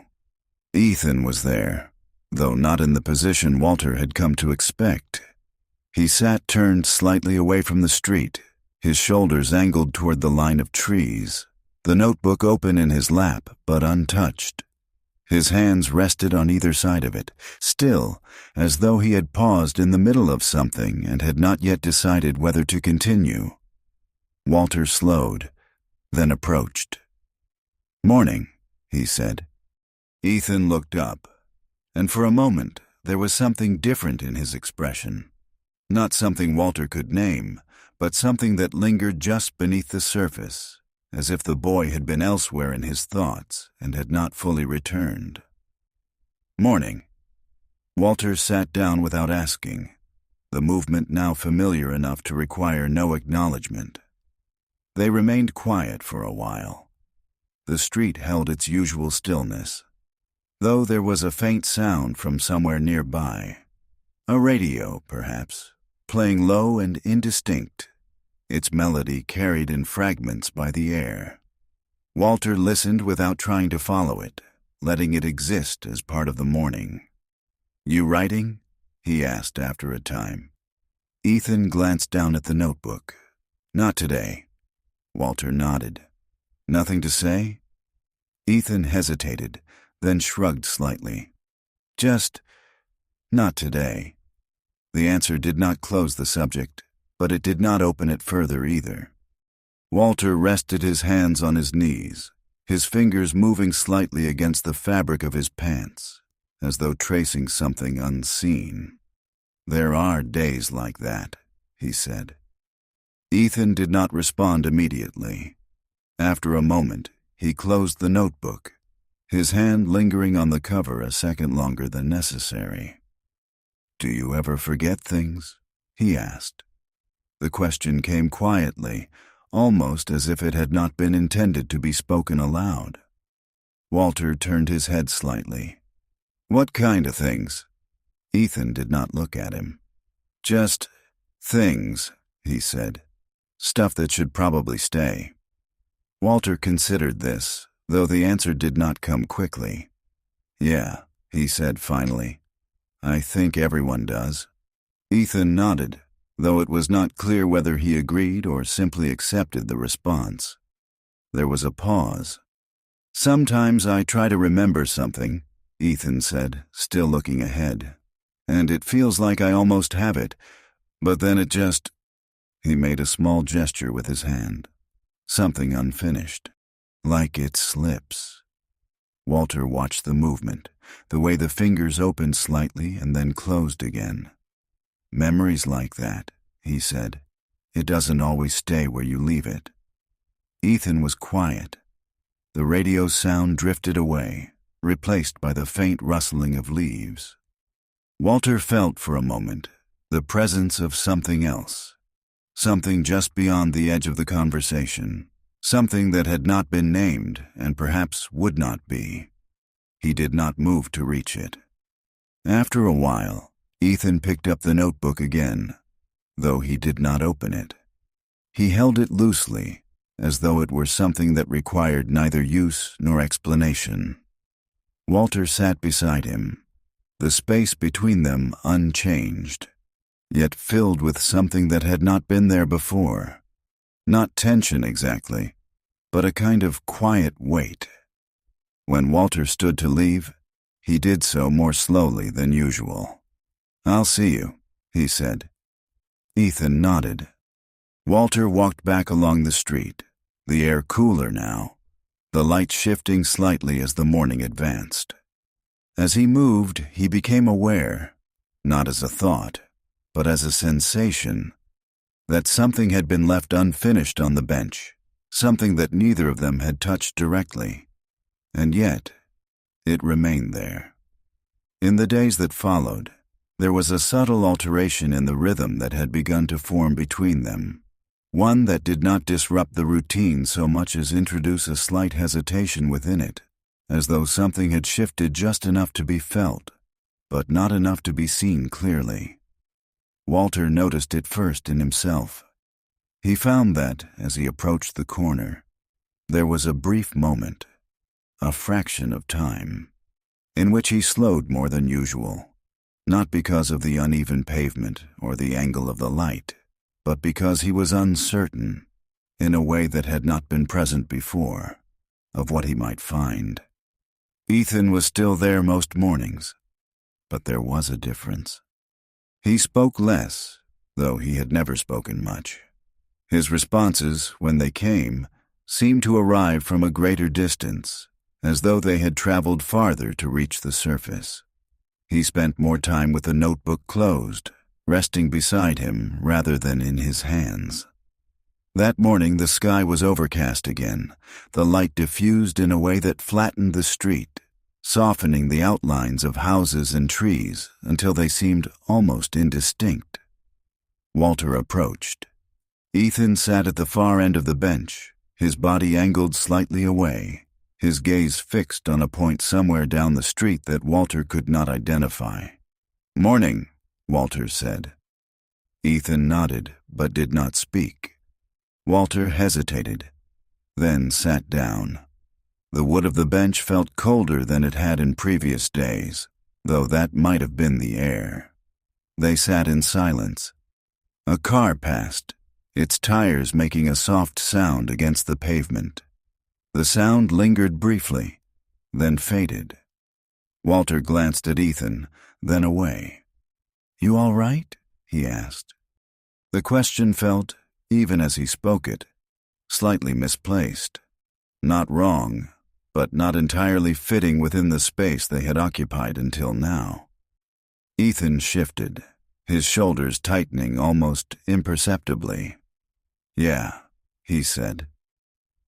Speaker 1: Ethan was there, though not in the position Walter had come to expect. He sat turned slightly away from the street, his shoulders angled toward the line of trees, the notebook open in his lap but untouched. His hands rested on either side of it, still, as though he had paused in the middle of something and had not yet decided whether to continue. Walter slowed, then approached. "Morning," he said. Ethan looked up, and for a moment there was something different in his expression. Not something Walter could name, but something that lingered just beneath the surface, as if the boy had been elsewhere in his thoughts and had not fully returned. "Morning." Walter sat down without asking, the movement now familiar enough to require no acknowledgement. They remained quiet for a while. The street held its usual stillness, though there was a faint sound from somewhere nearby. A radio, perhaps, playing low and indistinct, its melody carried in fragments by the air. Walter listened without trying to follow it, letting it exist as part of the morning. "You writing?" he asked after a time. Ethan glanced down at the notebook. "Not today." Walter nodded. "Nothing to say?" Ethan hesitated, then shrugged slightly. "Just, not today." The answer did not close the subject, but it did not open it further either. Walter rested his hands on his knees, his fingers moving slightly against the fabric of his pants, as though tracing something unseen. "There are days like that," he said. Ethan did not respond immediately. After a moment, he closed the notebook, his hand lingering on the cover a second longer than necessary. "Do you ever forget things?" he asked. The question came quietly, almost as if it had not been intended to be spoken aloud. Walter turned his head slightly. "What kind of things?" Ethan did not look at him. "Just things," he said. "Stuff that should probably stay." Walter considered this, though the answer did not come quickly. "Yeah," he said finally. "I think everyone does." Ethan nodded, though it was not clear whether he agreed or simply accepted the response. There was a pause. "Sometimes I try to remember something," Ethan said, still looking ahead. "And it feels like I almost have it, but then it just—" He made a small gesture with his hand. "Something unfinished. Like it slips." Walter watched the movement, the way the fingers opened slightly and then closed again. "Memories like that," he said. "It doesn't always stay where you leave it." Ethan was quiet. The radio sound drifted away, replaced by the faint rustling of leaves. Walter felt for a moment the presence of something else, something just beyond the edge of the conversation, something that had not been named and perhaps would not be. He did not move to reach it. After a while, Ethan picked up the notebook again, though he did not open it. He held it loosely, as though it were something that required neither use nor explanation. Walter sat beside him, the space between them unchanged, yet filled with something that had not been there before. Not tension exactly, but a kind of quiet weight. When Walter stood to leave, he did so more slowly than usual. "I'll see you," he said. Ethan nodded. Walter walked back along the street, the air cooler now, the light shifting slightly as the morning advanced. As he moved, he became aware, not as a thought, but as a sensation, that something had been left unfinished on the bench, something that neither of them had touched directly. And yet, it remained there. In the days that followed, there was a subtle alteration in the rhythm that had begun to form between them, one that did not disrupt the routine so much as introduce a slight hesitation within it, as though something had shifted just enough to be felt, but not enough to be seen clearly. Walter noticed it first in himself. He found that, as he approached the corner, there was a brief moment, a fraction of time, in which he slowed more than usual, not because of the uneven pavement or the angle of the light, but because he was uncertain, in a way that had not been present before, of what he might find. Ethan was still there most mornings, but there was a difference. He spoke less, though he had never spoken much. His responses, when they came, seemed to arrive from a greater distance, as though they had traveled farther to reach the surface. He spent more time with the notebook closed, resting beside him rather than in his hands. That morning the sky was overcast again, the light diffused in a way that flattened the street, softening the outlines of houses and trees until they seemed almost indistinct. Walter approached. Ethan sat at the far end of the bench, his body angled slightly away, his gaze fixed on a point somewhere down the street that Walter could not identify. "Morning," Walter said. Ethan nodded, but did not speak. Walter hesitated, then sat down. The wood of the bench felt colder than it had in previous days, though that might have been the air. They sat in silence. A car passed, its tires making a soft sound against the pavement. The sound lingered briefly, then faded. Walter glanced at Ethan, then away. "You all right?" he asked. The question felt, even as he spoke it, slightly misplaced. Not wrong, but not entirely fitting within the space they had occupied until now. Ethan shifted, his shoulders tightening almost imperceptibly. "Yeah," he said.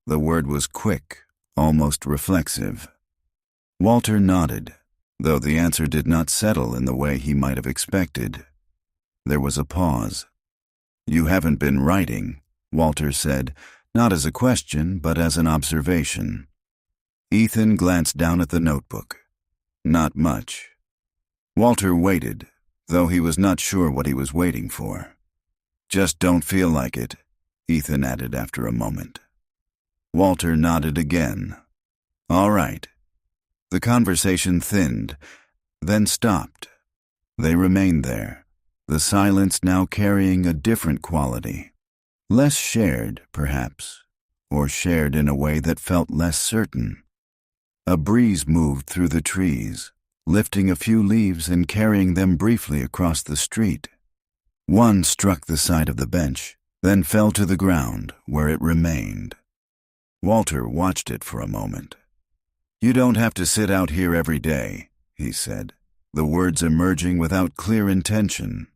Speaker 1: The word was quick, almost reflexive. Walter nodded, though the answer did not settle in the way he might have expected. There was a pause. "You haven't been writing," Walter said, not as a question, but as an observation. Ethan glanced down at the notebook. Not much. Walter waited, though he was not sure what he was waiting for. "Just don't feel like it," Ethan added after a moment. Walter nodded again. "All right." The conversation thinned, then stopped. They remained there, the silence now carrying a different quality. Less shared, perhaps, or shared in a way that felt less certain. A breeze moved through the trees, lifting a few leaves and carrying them briefly across the street. One struck the side of the bench, then fell to the ground, where it remained. Walter watched it for a moment. "You don't have to sit out here every day," he said, the words emerging without clear intention.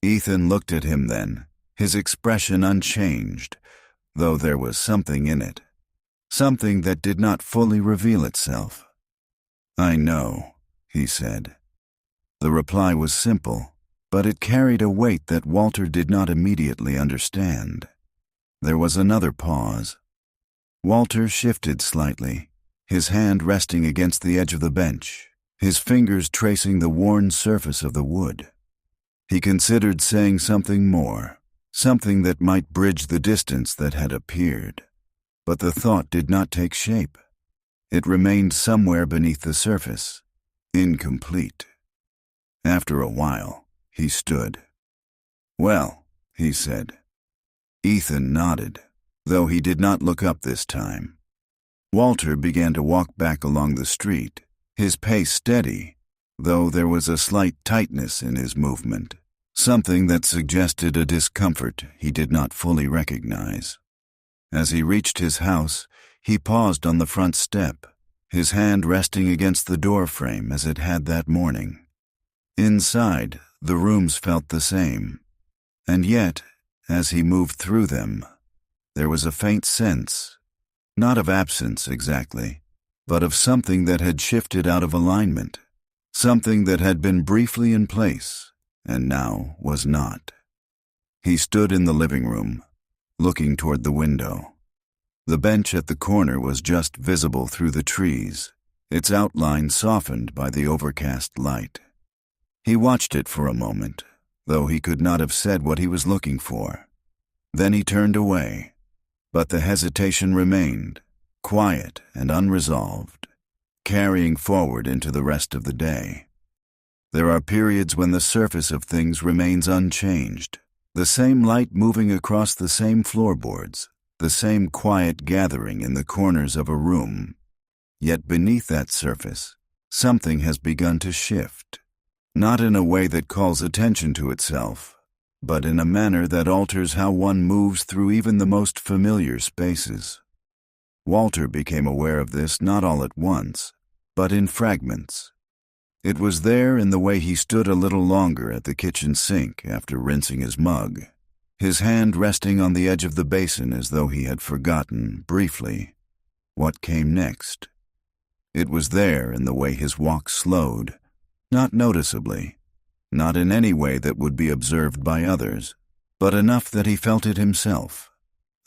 Speaker 1: Ethan looked at him then, his expression unchanged, though there was something in it, something that did not fully reveal itself. "I know," he said. The reply was simple, but it carried a weight that Walter did not immediately understand. There was another pause. Walter shifted slightly, his hand resting against the edge of the bench, his fingers tracing the worn surface of the wood. He considered saying something more, something that might bridge the distance that had appeared. But the thought did not take shape. It remained somewhere beneath the surface, incomplete. After a while, he stood. "Well," he said. Ethan nodded, though he did not look up this time. Walter began to walk back along the street, his pace steady, though there was a slight tightness in his movement, something that suggested a discomfort he did not fully recognize. As he reached his house, he paused on the front step, his hand resting against the door frame as it had that morning. Inside, the rooms felt the same, and yet, as he moved through them, there was a faint sense, not of absence exactly, but of something that had shifted out of alignment, something that had been briefly in place and now was not. He stood in the living room, looking toward the window. The bench at the corner was just visible through the trees, its outline softened by the overcast light. He watched it for a moment, though he could not have said what he was looking for. Then he turned away, but the hesitation remained, quiet and unresolved, carrying forward into the rest of the day. There are periods when the surface of things remains unchanged, The same light moving across the same floorboards, the same quiet gathering in the corners of a room. Yet beneath that surface, something has begun to shift, not in a way that calls attention to itself, but in a manner that alters how one moves through even the most familiar spaces. Walter became aware of this not all at once, but in fragments. It was there in the way he stood a little longer at the kitchen sink after rinsing his mug, his hand resting on the edge of the basin as though he had forgotten, briefly, what came next. It was there in the way his walk slowed, not noticeably, not in any way that would be observed by others, but enough that he felt it himself,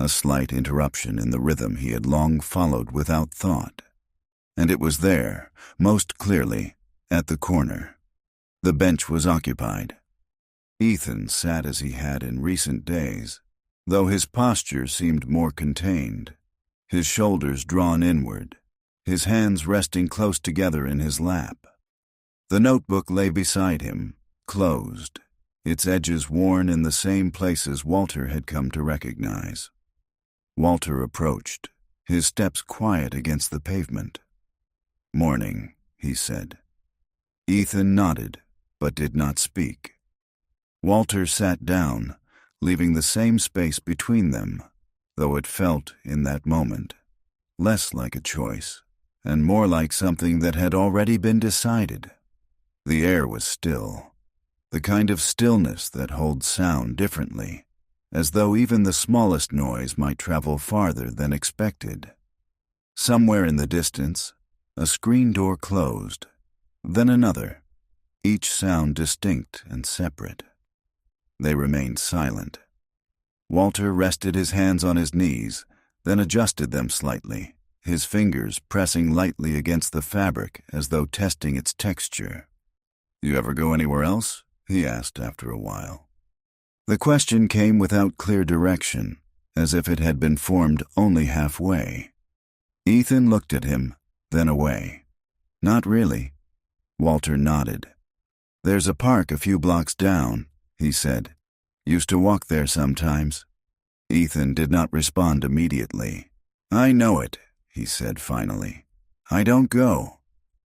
Speaker 1: a slight interruption in the rhythm he had long followed without thought. And it was there, most clearly, at the corner. The bench was occupied. Ethan sat as he had in recent days, though his posture seemed more contained, his shoulders drawn inward, his hands resting close together in his lap. The notebook lay beside him, closed, its edges worn in the same places Walter had come to recognize. Walter approached, his steps quiet against the pavement. "Morning," he said. Ethan nodded, but did not speak. Walter sat down, leaving the same space between them, though it felt, in that moment, less like a choice, and more like something that had already been decided. The air was still, the kind of stillness that holds sound differently, as though even the smallest noise might travel farther than expected. Somewhere in the distance, a screen door closed, then another, each sound distinct and separate. They remained silent. Walter rested his hands on his knees, then adjusted them slightly, his fingers pressing lightly against the fabric as though testing its texture. "You ever go anywhere else?" he asked after a while. The question came without clear direction, as if it had been formed only halfway. Ethan looked at him, then away. "Not really." Walter nodded. "There's a park a few blocks down," he said. "Used to walk there sometimes." Ethan did not respond immediately. "I know it," he said finally. "I don't go."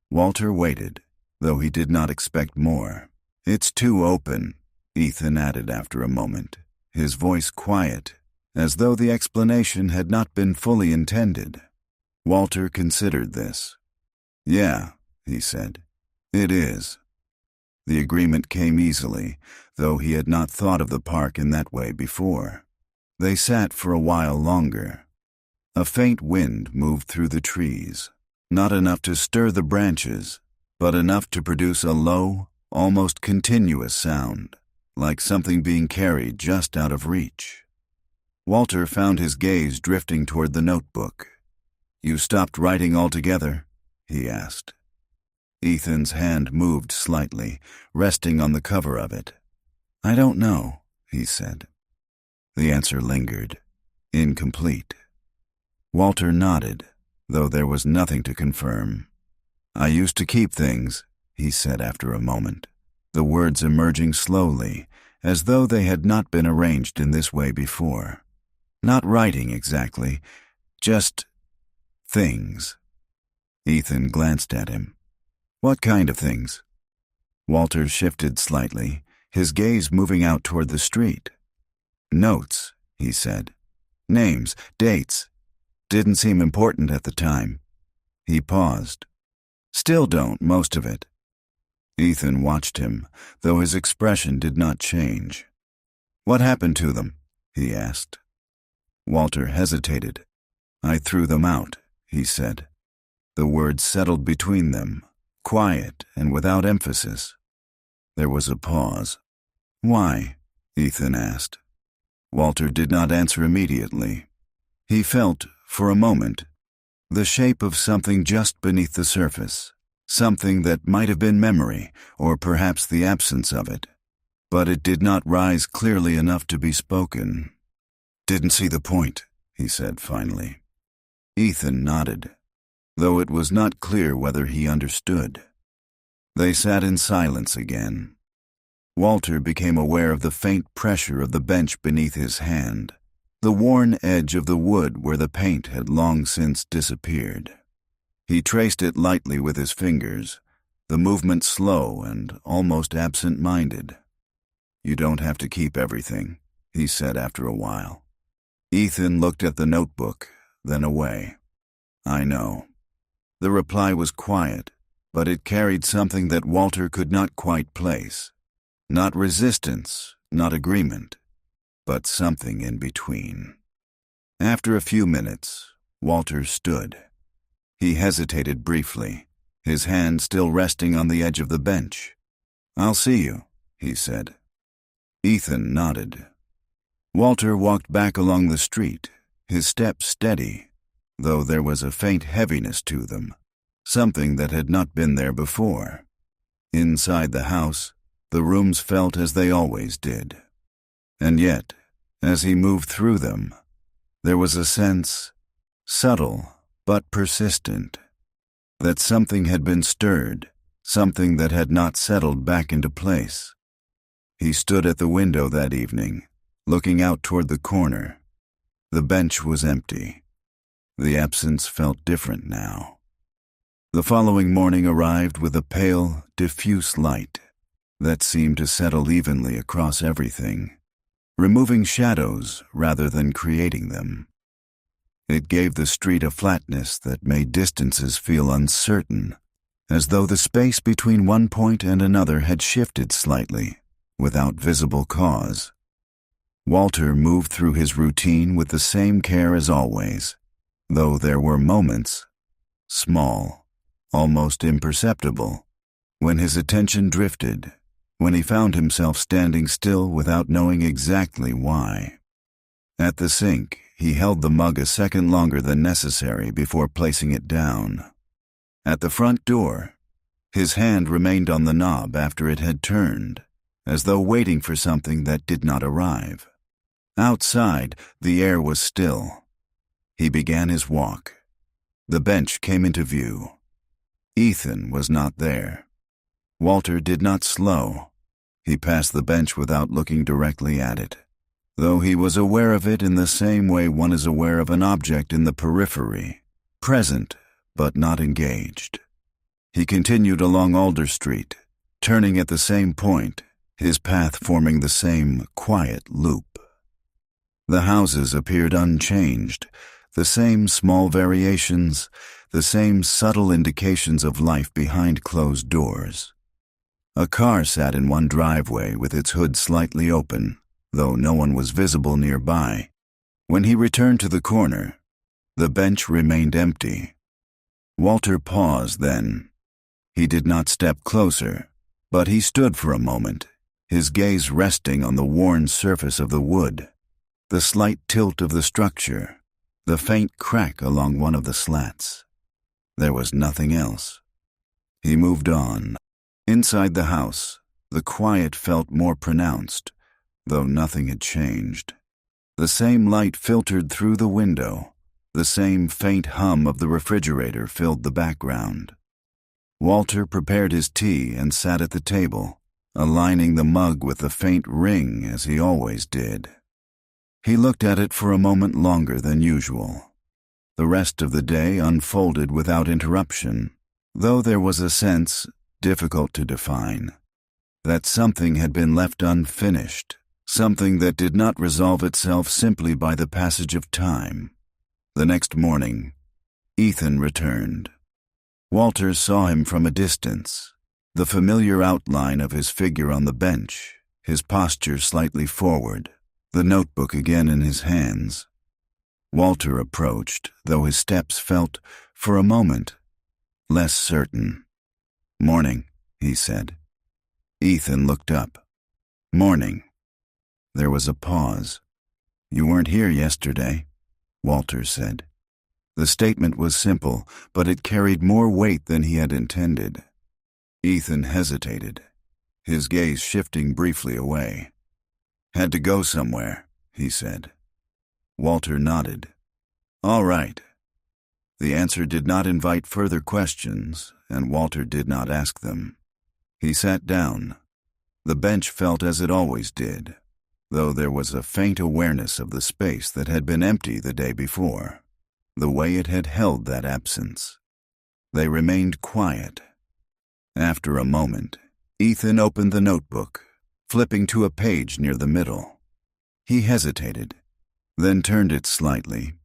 Speaker 1: Walter waited, though he did not expect more. "It's too open," Ethan added after a moment, his voice quiet, as though the explanation had not been fully intended. Walter considered this. "Yeah," he said, "it is." The agreement came easily, though he had not thought of the park in that way before. They sat for a while longer. A faint wind moved through the trees, not enough to stir the branches, but enough to produce a low, almost continuous sound, like something being carried just out of reach. Walter found his gaze drifting toward the notebook. "You stopped writing altogether?" he asked. Ethan's hand moved slightly, resting on the cover of it. "I don't know," he said. The answer lingered, incomplete. Walter nodded, though there was nothing to confirm. "I used to keep things," he said after a moment, the words emerging slowly, as though they had not been arranged in this way before. "Not writing exactly, just things." Ethan glanced at him. "What kind of things?" Walter shifted slightly, his gaze moving out toward the street. "Notes," he said. "Names, dates. Didn't seem important at the time." He paused. "Still don't, most of it." Ethan watched him, though his expression did not change. "What happened to them?" he asked. Walter hesitated. "I threw them out," he said. The words settled between them, quiet and without emphasis. There was a pause. "Why?" Ethan asked. Walter did not answer immediately. He felt, for a moment, the shape of something just beneath the surface, something that might have been memory, or perhaps the absence of it. But it did not rise clearly enough to be spoken. "Didn't see the point," he said finally. Ethan nodded, though it was not clear whether he understood. They sat in silence again. Walter became aware of the faint pressure of the bench beneath his hand, the worn edge of the wood where the paint had long since disappeared. He traced it lightly with his fingers, the movement slow and almost absent-minded. "You don't have to keep everything," he said after a while. Ethan looked at the notebook, then away. "I know." The reply was quiet, but it carried something that Walter could not quite place. Not resistance, not agreement, but something in between. After a few minutes, Walter stood. He hesitated briefly, his hand still resting on the edge of the bench. "I'll see you," he said. Ethan nodded. Walter walked back along the street, his steps steady, though there was a faint heaviness to them, something that had not been there before. Inside the house, the rooms felt as they always did. And yet, as he moved through them, there was a sense, subtle but persistent, that something had been stirred, something that had not settled back into place. He stood at the window that evening, looking out toward the corner. The bench was empty. The absence felt different now. The following morning arrived with a pale, diffuse light that seemed to settle evenly across everything, removing shadows rather than creating them. It gave the street a flatness that made distances feel uncertain, as though the space between one point and another had shifted slightly, without visible cause. Walter moved through his routine with the same care as always, though there were moments, small, almost imperceptible, when his attention drifted, when he found himself standing still without knowing exactly why. At the sink, he held the mug a second longer than necessary before placing it down. At the front door, his hand remained on the knob after it had turned, as though waiting for something that did not arrive. Outside, the air was still. He began his walk. The bench came into view. Ethan was not there. Walter did not slow. He passed the bench without looking directly at it, though he was aware of it in the same way one is aware of an object in the periphery, present but not engaged. He continued along Alder Street, turning at the same point, his path forming the same quiet loop. The houses appeared unchanged, the same small variations, the same subtle indications of life behind closed doors. A car sat in one driveway with its hood slightly open, though no one was visible nearby. When he returned to the corner, the bench remained empty. Walter paused then. He did not step closer, but he stood for a moment, his gaze resting on the worn surface of the wood, the slight tilt of the structure, the faint crack along one of the slats. There was nothing else. He moved on. Inside the house, the quiet felt more pronounced, though nothing had changed. The same light filtered through the window. The same faint hum of the refrigerator filled the background. Walter prepared his tea and sat at the table, aligning the mug with the faint ring as he always did. He looked at it for a moment longer than usual. The rest of the day unfolded without interruption, though there was a sense, difficult to define, that something had been left unfinished, something that did not resolve itself simply by the passage of time. The next morning, Ethan returned. Walter saw him from a distance, the familiar outline of his figure on the bench, his posture slightly forward, the notebook again in his hands. Walter approached, though his steps felt, for a moment, less certain. "Morning," he said. Ethan looked up. "Morning." There was a pause. "You weren't here yesterday," Walter said. The statement was simple, but it carried more weight than he had intended. Ethan hesitated, his gaze shifting briefly away. "Had to go somewhere," he said. Walter nodded. "All right." The answer did not invite further questions, and Walter did not ask them. He sat down. The bench felt as it always did, though there was a faint awareness of the space that had been empty the day before, the way it had held that absence. They remained quiet. After a moment, Ethan opened the notebook, flipping to a page near the middle. He hesitated, then turned it slightly,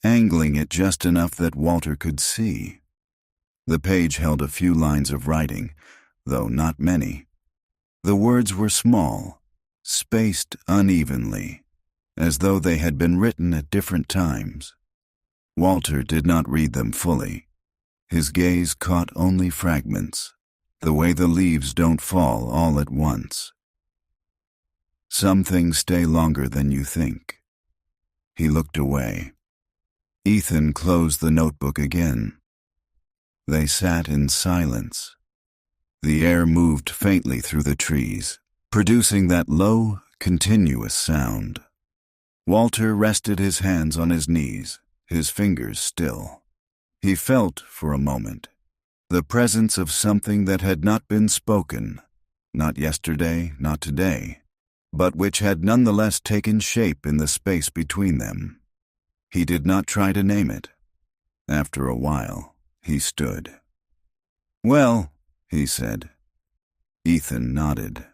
Speaker 1: angling it just enough that Walter could see. The page held a few lines of writing, though not many. The words were small, spaced unevenly, as though they had been written at different times. Walter did not read them fully. His gaze caught only fragments, the way the leaves don't fall all at once. Some things stay longer than you think. He looked away. Ethan closed the notebook again. They sat in silence. The air moved faintly through the trees, producing that low, continuous sound. Walter rested his hands on his knees, his fingers still. He felt, for a moment, the presence of something that had not been spoken, not yesterday, not today, but which had nonetheless taken shape in the space between them. He did not try to name it. After a while, he stood. "Well," he said. Ethan nodded.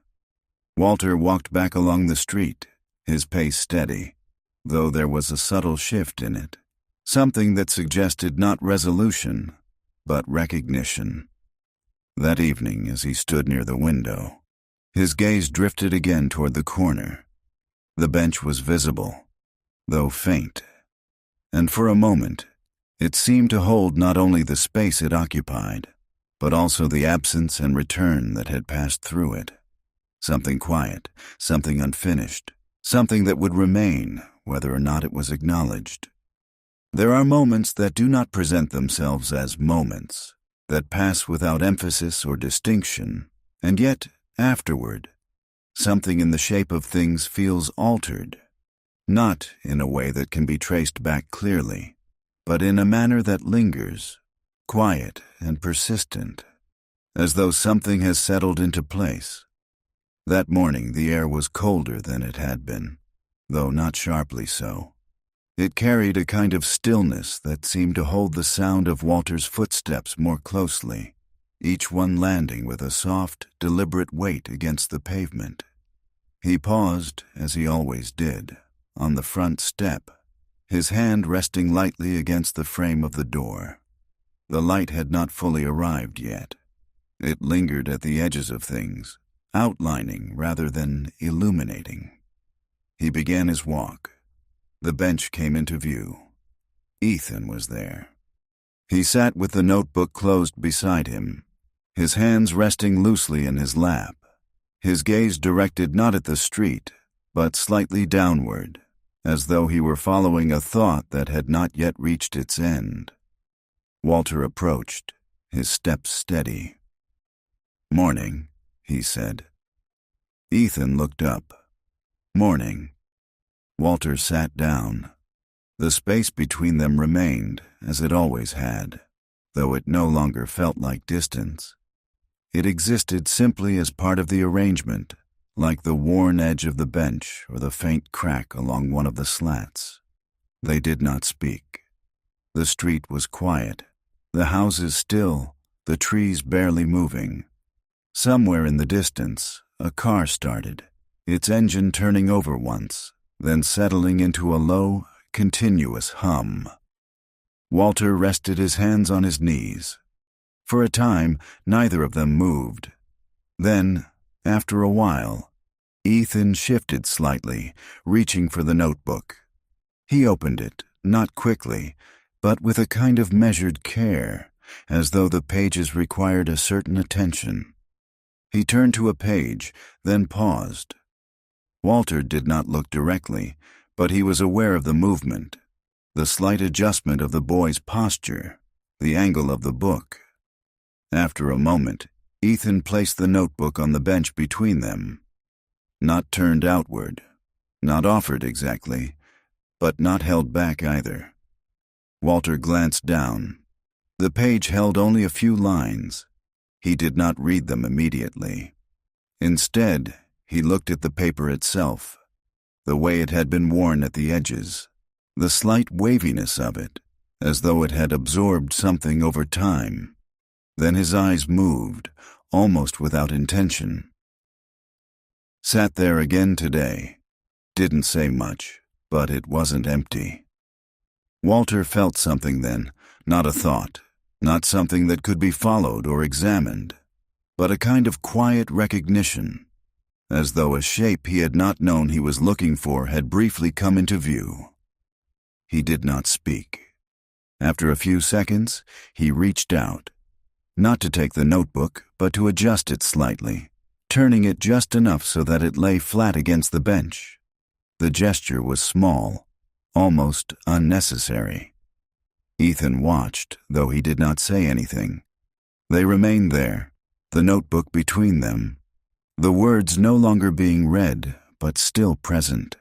Speaker 1: Walter walked back along the street, his pace steady, though there was a subtle shift in it, something that suggested not resolution, but recognition. That evening, as he stood near the window, his gaze drifted again toward the corner. The bench was visible, though faint, and for a moment, it seemed to hold not only the space it occupied, but also the absence and return that had passed through it. Something quiet, something unfinished, something that would remain, whether or not it was acknowledged. There are moments that do not present themselves as moments, that pass without emphasis or distinction, and yet, afterward, something in the shape of things feels altered, not in a way that can be traced back clearly, but in a manner that lingers, quiet and persistent, as though something has settled into place. That morning the air was colder than it had been, though not sharply so. It carried a kind of stillness that seemed to hold the sound of Walter's footsteps more closely, each one landing with a soft, deliberate weight against the pavement. He paused, as he always did, on the front step, his hand resting lightly against the frame of the door. The light had not fully arrived yet. It lingered at the edges of things, outlining rather than illuminating. He began his walk. The bench came into view. Ethan was there. He sat with the notebook closed beside him, his hands resting loosely in his lap, his gaze directed not at the street, but slightly downward, as though he were following a thought that had not yet reached its end. Walter approached, his steps steady. "Morning," he said. Ethan looked up. "Morning." Walter sat down. The space between them remained, as it always had, though it no longer felt like distance. It existed simply as part of the arrangement, like the worn edge of the bench or the faint crack along one of the slats. They did not speak. The street was quiet, the houses still, the trees barely moving. Somewhere in the distance, a car started, its engine turning over once, then settling into a low, continuous hum. Walter rested his hands on his knees. For a time, neither of them moved. Then, after a while, Ethan shifted slightly, reaching for the notebook. He opened it, not quickly, but with a kind of measured care, as though the pages required a certain attention. He turned to a page, then paused. Walter did not look directly, but he was aware of the movement, the slight adjustment of the boy's posture, the angle of the book. After a moment, Ethan placed the notebook on the bench between them, not turned outward, not offered exactly, but not held back either. Walter glanced down. The page held only a few lines. He did not read them immediately. Instead, he looked at the paper itself, the way it had been worn at the edges, the slight waviness of it, as though it had absorbed something over time. Then his eyes moved, almost without intention. Sat there again today. Didn't say much, but it wasn't empty. Walter felt something then, not a thought, not something that could be followed or examined, but a kind of quiet recognition, as though a shape he had not known he was looking for had briefly come into view. He did not speak. After a few seconds, he reached out, not to take the notebook, but to adjust it slightly, turning it just enough so that it lay flat against the bench. The gesture was small, almost unnecessary. Ethan watched, though he did not say anything. They remained there, the notebook between them, the words no longer being read, but still present.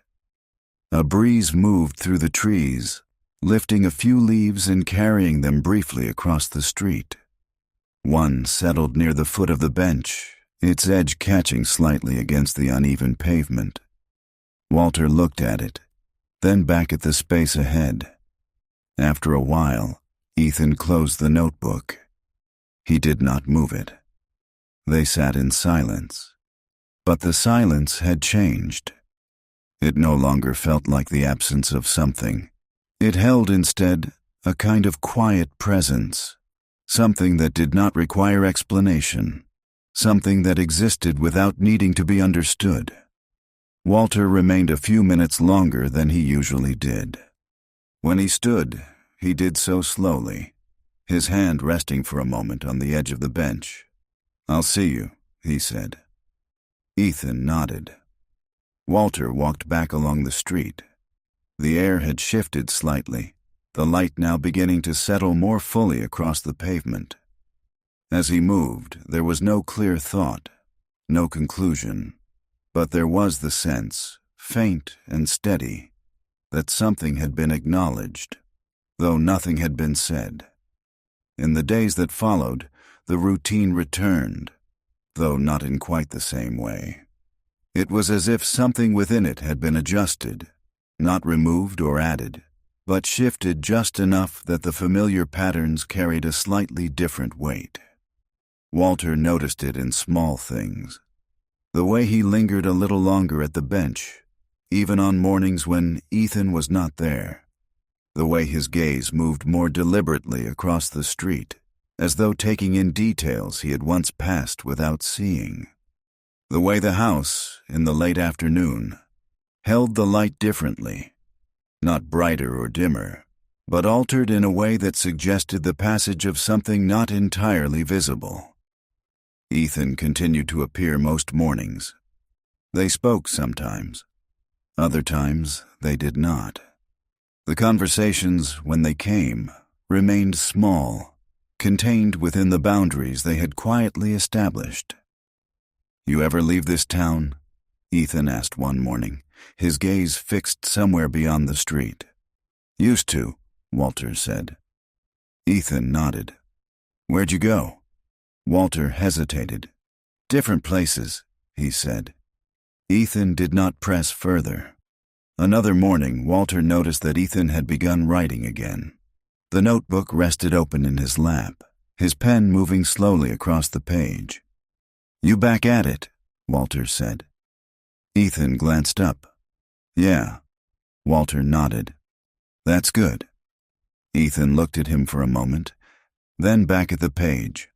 Speaker 1: A breeze moved through the trees, lifting a few leaves and carrying them briefly across the street. One settled near the foot of the bench, its edge catching slightly against the uneven pavement. Walter looked at it, then back at the space ahead. After a while, Ethan closed the notebook. He did not move it. They sat in silence. But the silence had changed. It no longer felt like the absence of something. It held instead a kind of quiet presence, something that did not require explanation, something that existed without needing to be understood. Walter remained a few minutes longer than he usually did. When he stood, he did so slowly, his hand resting for a moment on the edge of the bench. "I'll see you," he said. Ethan nodded. Walter walked back along the street. The air had shifted slightly, the light now beginning to settle more fully across the pavement. As he moved, there was no clear thought, no conclusion, but there was the sense, faint and steady, that something had been acknowledged, though nothing had been said. In the days that followed, the routine returned, though not in quite the same way. It was as if something within it had been adjusted, not removed or added, but shifted just enough that the familiar patterns carried a slightly different weight. Walter noticed it in small things. The way he lingered a little longer at the bench, even on mornings when Ethan was not there. The way his gaze moved more deliberately across the street, as though taking in details he had once passed without seeing. The way the house, in the late afternoon, held the light differently, not brighter or dimmer, but altered in a way that suggested the passage of something not entirely visible. Ethan continued to appear most mornings. They spoke sometimes. Other times they did not. The conversations, when they came, remained small, contained within the boundaries they had quietly established. "You ever leave this town?" Ethan asked one morning, his gaze fixed somewhere beyond the street. "Used to," Walter said. Ethan nodded. "Where'd you go?" Walter hesitated. "Different places," he said. Ethan did not press further. Another morning, Walter noticed that Ethan had begun writing again. The notebook rested open in his lap, his pen moving slowly across the page. "You back at it?" Walter said. Ethan glanced up. "Yeah." Walter nodded. "That's good." Ethan looked at him for a moment, then back at the page.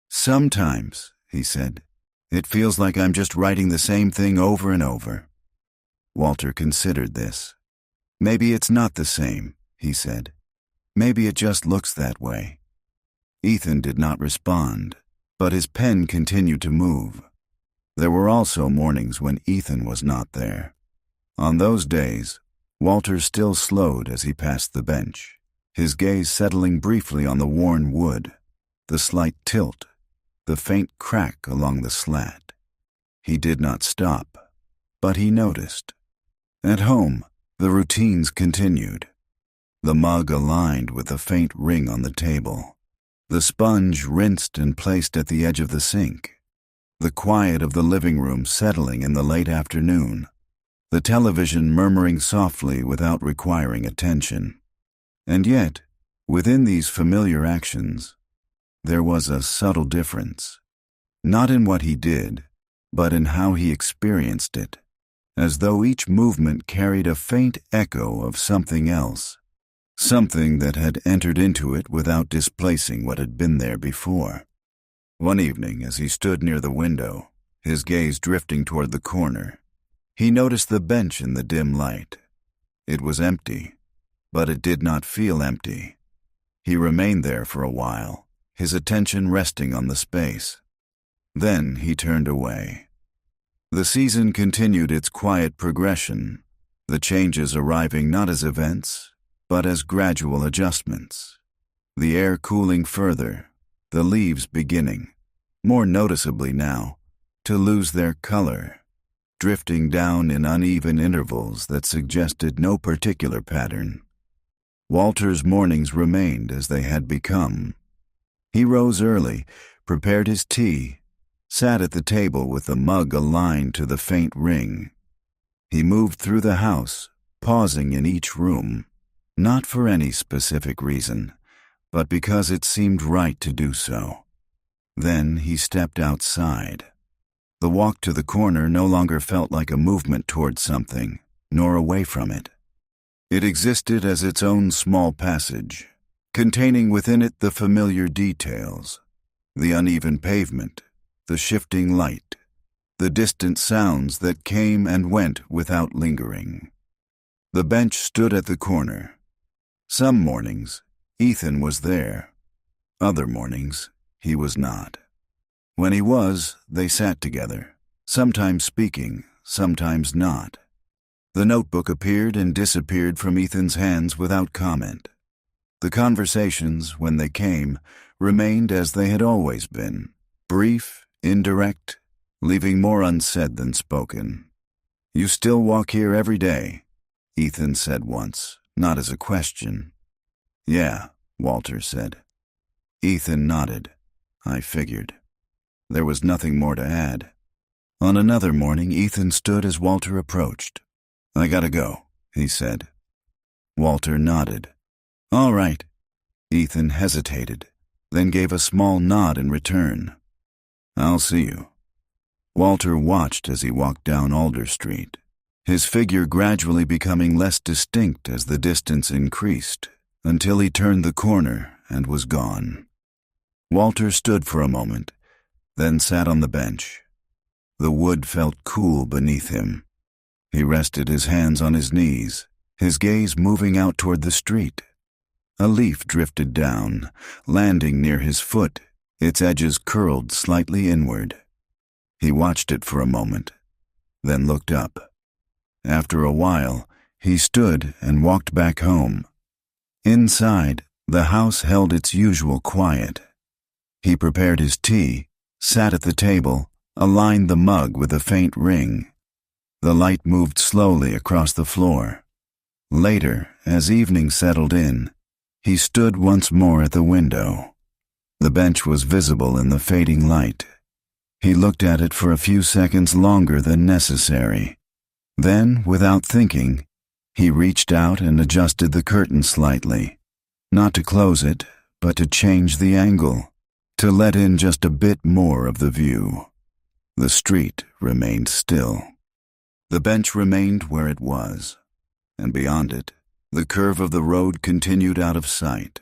Speaker 1: "Sometimes," he said, "it feels like I'm just writing the same thing over and over." Walter considered this. "Maybe it's not the same," he said. "Maybe it just looks that way." Ethan did not respond, but his pen continued to move. There were also mornings when Ethan was not there. On those days, Walter still slowed as he passed the bench, his gaze settling briefly on the worn wood, the slight tilt, the faint crack along the slat. He did not stop, but he noticed. At home, the routines continued. The mug aligned with the faint ring on the table, the sponge rinsed and placed at the edge of the sink, the quiet of the living room settling in the late afternoon, the television murmuring softly without requiring attention. And yet, within these familiar actions, there was a subtle difference, not in what he did, but in how he experienced it, as though each movement carried a faint echo of something else, something that had entered into it without displacing what had been there before. One evening, as he stood near the window, his gaze drifting toward the corner, he noticed the bench in the dim light. It was empty, but it did not feel empty. He remained there for a while, his attention resting on the space. Then he turned away. The season continued its quiet progression, the changes arriving not as events, but as gradual adjustments. The air cooling further, the leaves beginning, more noticeably now, to lose their color, drifting down in uneven intervals that suggested no particular pattern. Walter's mornings remained as they had become. He rose early, prepared his tea, sat at the table with the mug aligned to the faint ring. He moved through the house, pausing in each room, not for any specific reason, but because it seemed right to do so. Then he stepped outside. The walk to the corner no longer felt like a movement towards something, nor away from it. It existed as its own small passage, containing within it the familiar details, the uneven pavement, the shifting light, the distant sounds that came and went without lingering. The bench stood at the corner. Some mornings, Ethan was there. Other mornings, he was not. When he was, they sat together, sometimes speaking, sometimes not. The notebook appeared and disappeared from Ethan's hands without comment. The conversations, when they came, remained as they had always been, brief, indirect, leaving more unsaid than spoken. "You still walk here every day?" Ethan said once, not as a question. "Yeah," Walter said. Ethan nodded. "I figured." There was nothing more to add. On another morning, Ethan stood as Walter approached. "I gotta go," he said. Walter nodded. "All right." Ethan hesitated, then gave a small nod in return. "I'll see you." Walter watched as he walked down Alder Street, his figure gradually becoming less distinct as the distance increased, until he turned the corner and was gone. Walter stood for a moment, then sat on the bench. The wood felt cool beneath him. He rested his hands on his knees, his gaze moving out toward the street. A leaf drifted down, landing near his foot, its edges curled slightly inward. He watched it for a moment, then looked up. After a while, he stood and walked back home. Inside, the house held its usual quiet. He prepared his tea, sat at the table, aligned the mug with a faint ring. The light moved slowly across the floor. Later, as evening settled in, he stood once more at the window. The bench was visible in the fading light. He looked at it for a few seconds longer than necessary. Then, without thinking, he reached out and adjusted the curtain slightly, not to close it, but to change the angle, to let in just a bit more of the view. The street remained still. The bench remained where it was, and beyond it, the curve of the road continued out of sight,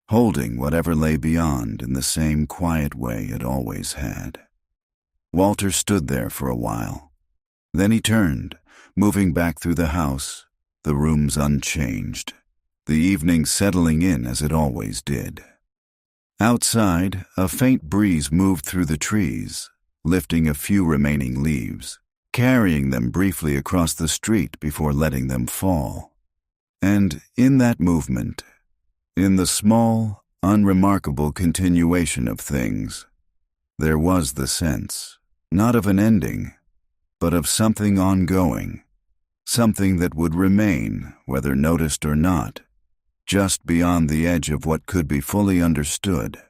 Speaker 1: holding whatever lay beyond in the same quiet way it always had. Walter stood there for a while. Then he turned, moving back through the house, the rooms unchanged, the evening settling in as it always did. Outside, a faint breeze moved through the trees, lifting a few remaining leaves, carrying them briefly across the street before letting them fall. And in that movement, in the small, unremarkable continuation of things, there was the sense, not of an ending, but of something ongoing, something that would remain, whether noticed or not, just beyond the edge of what could be fully understood.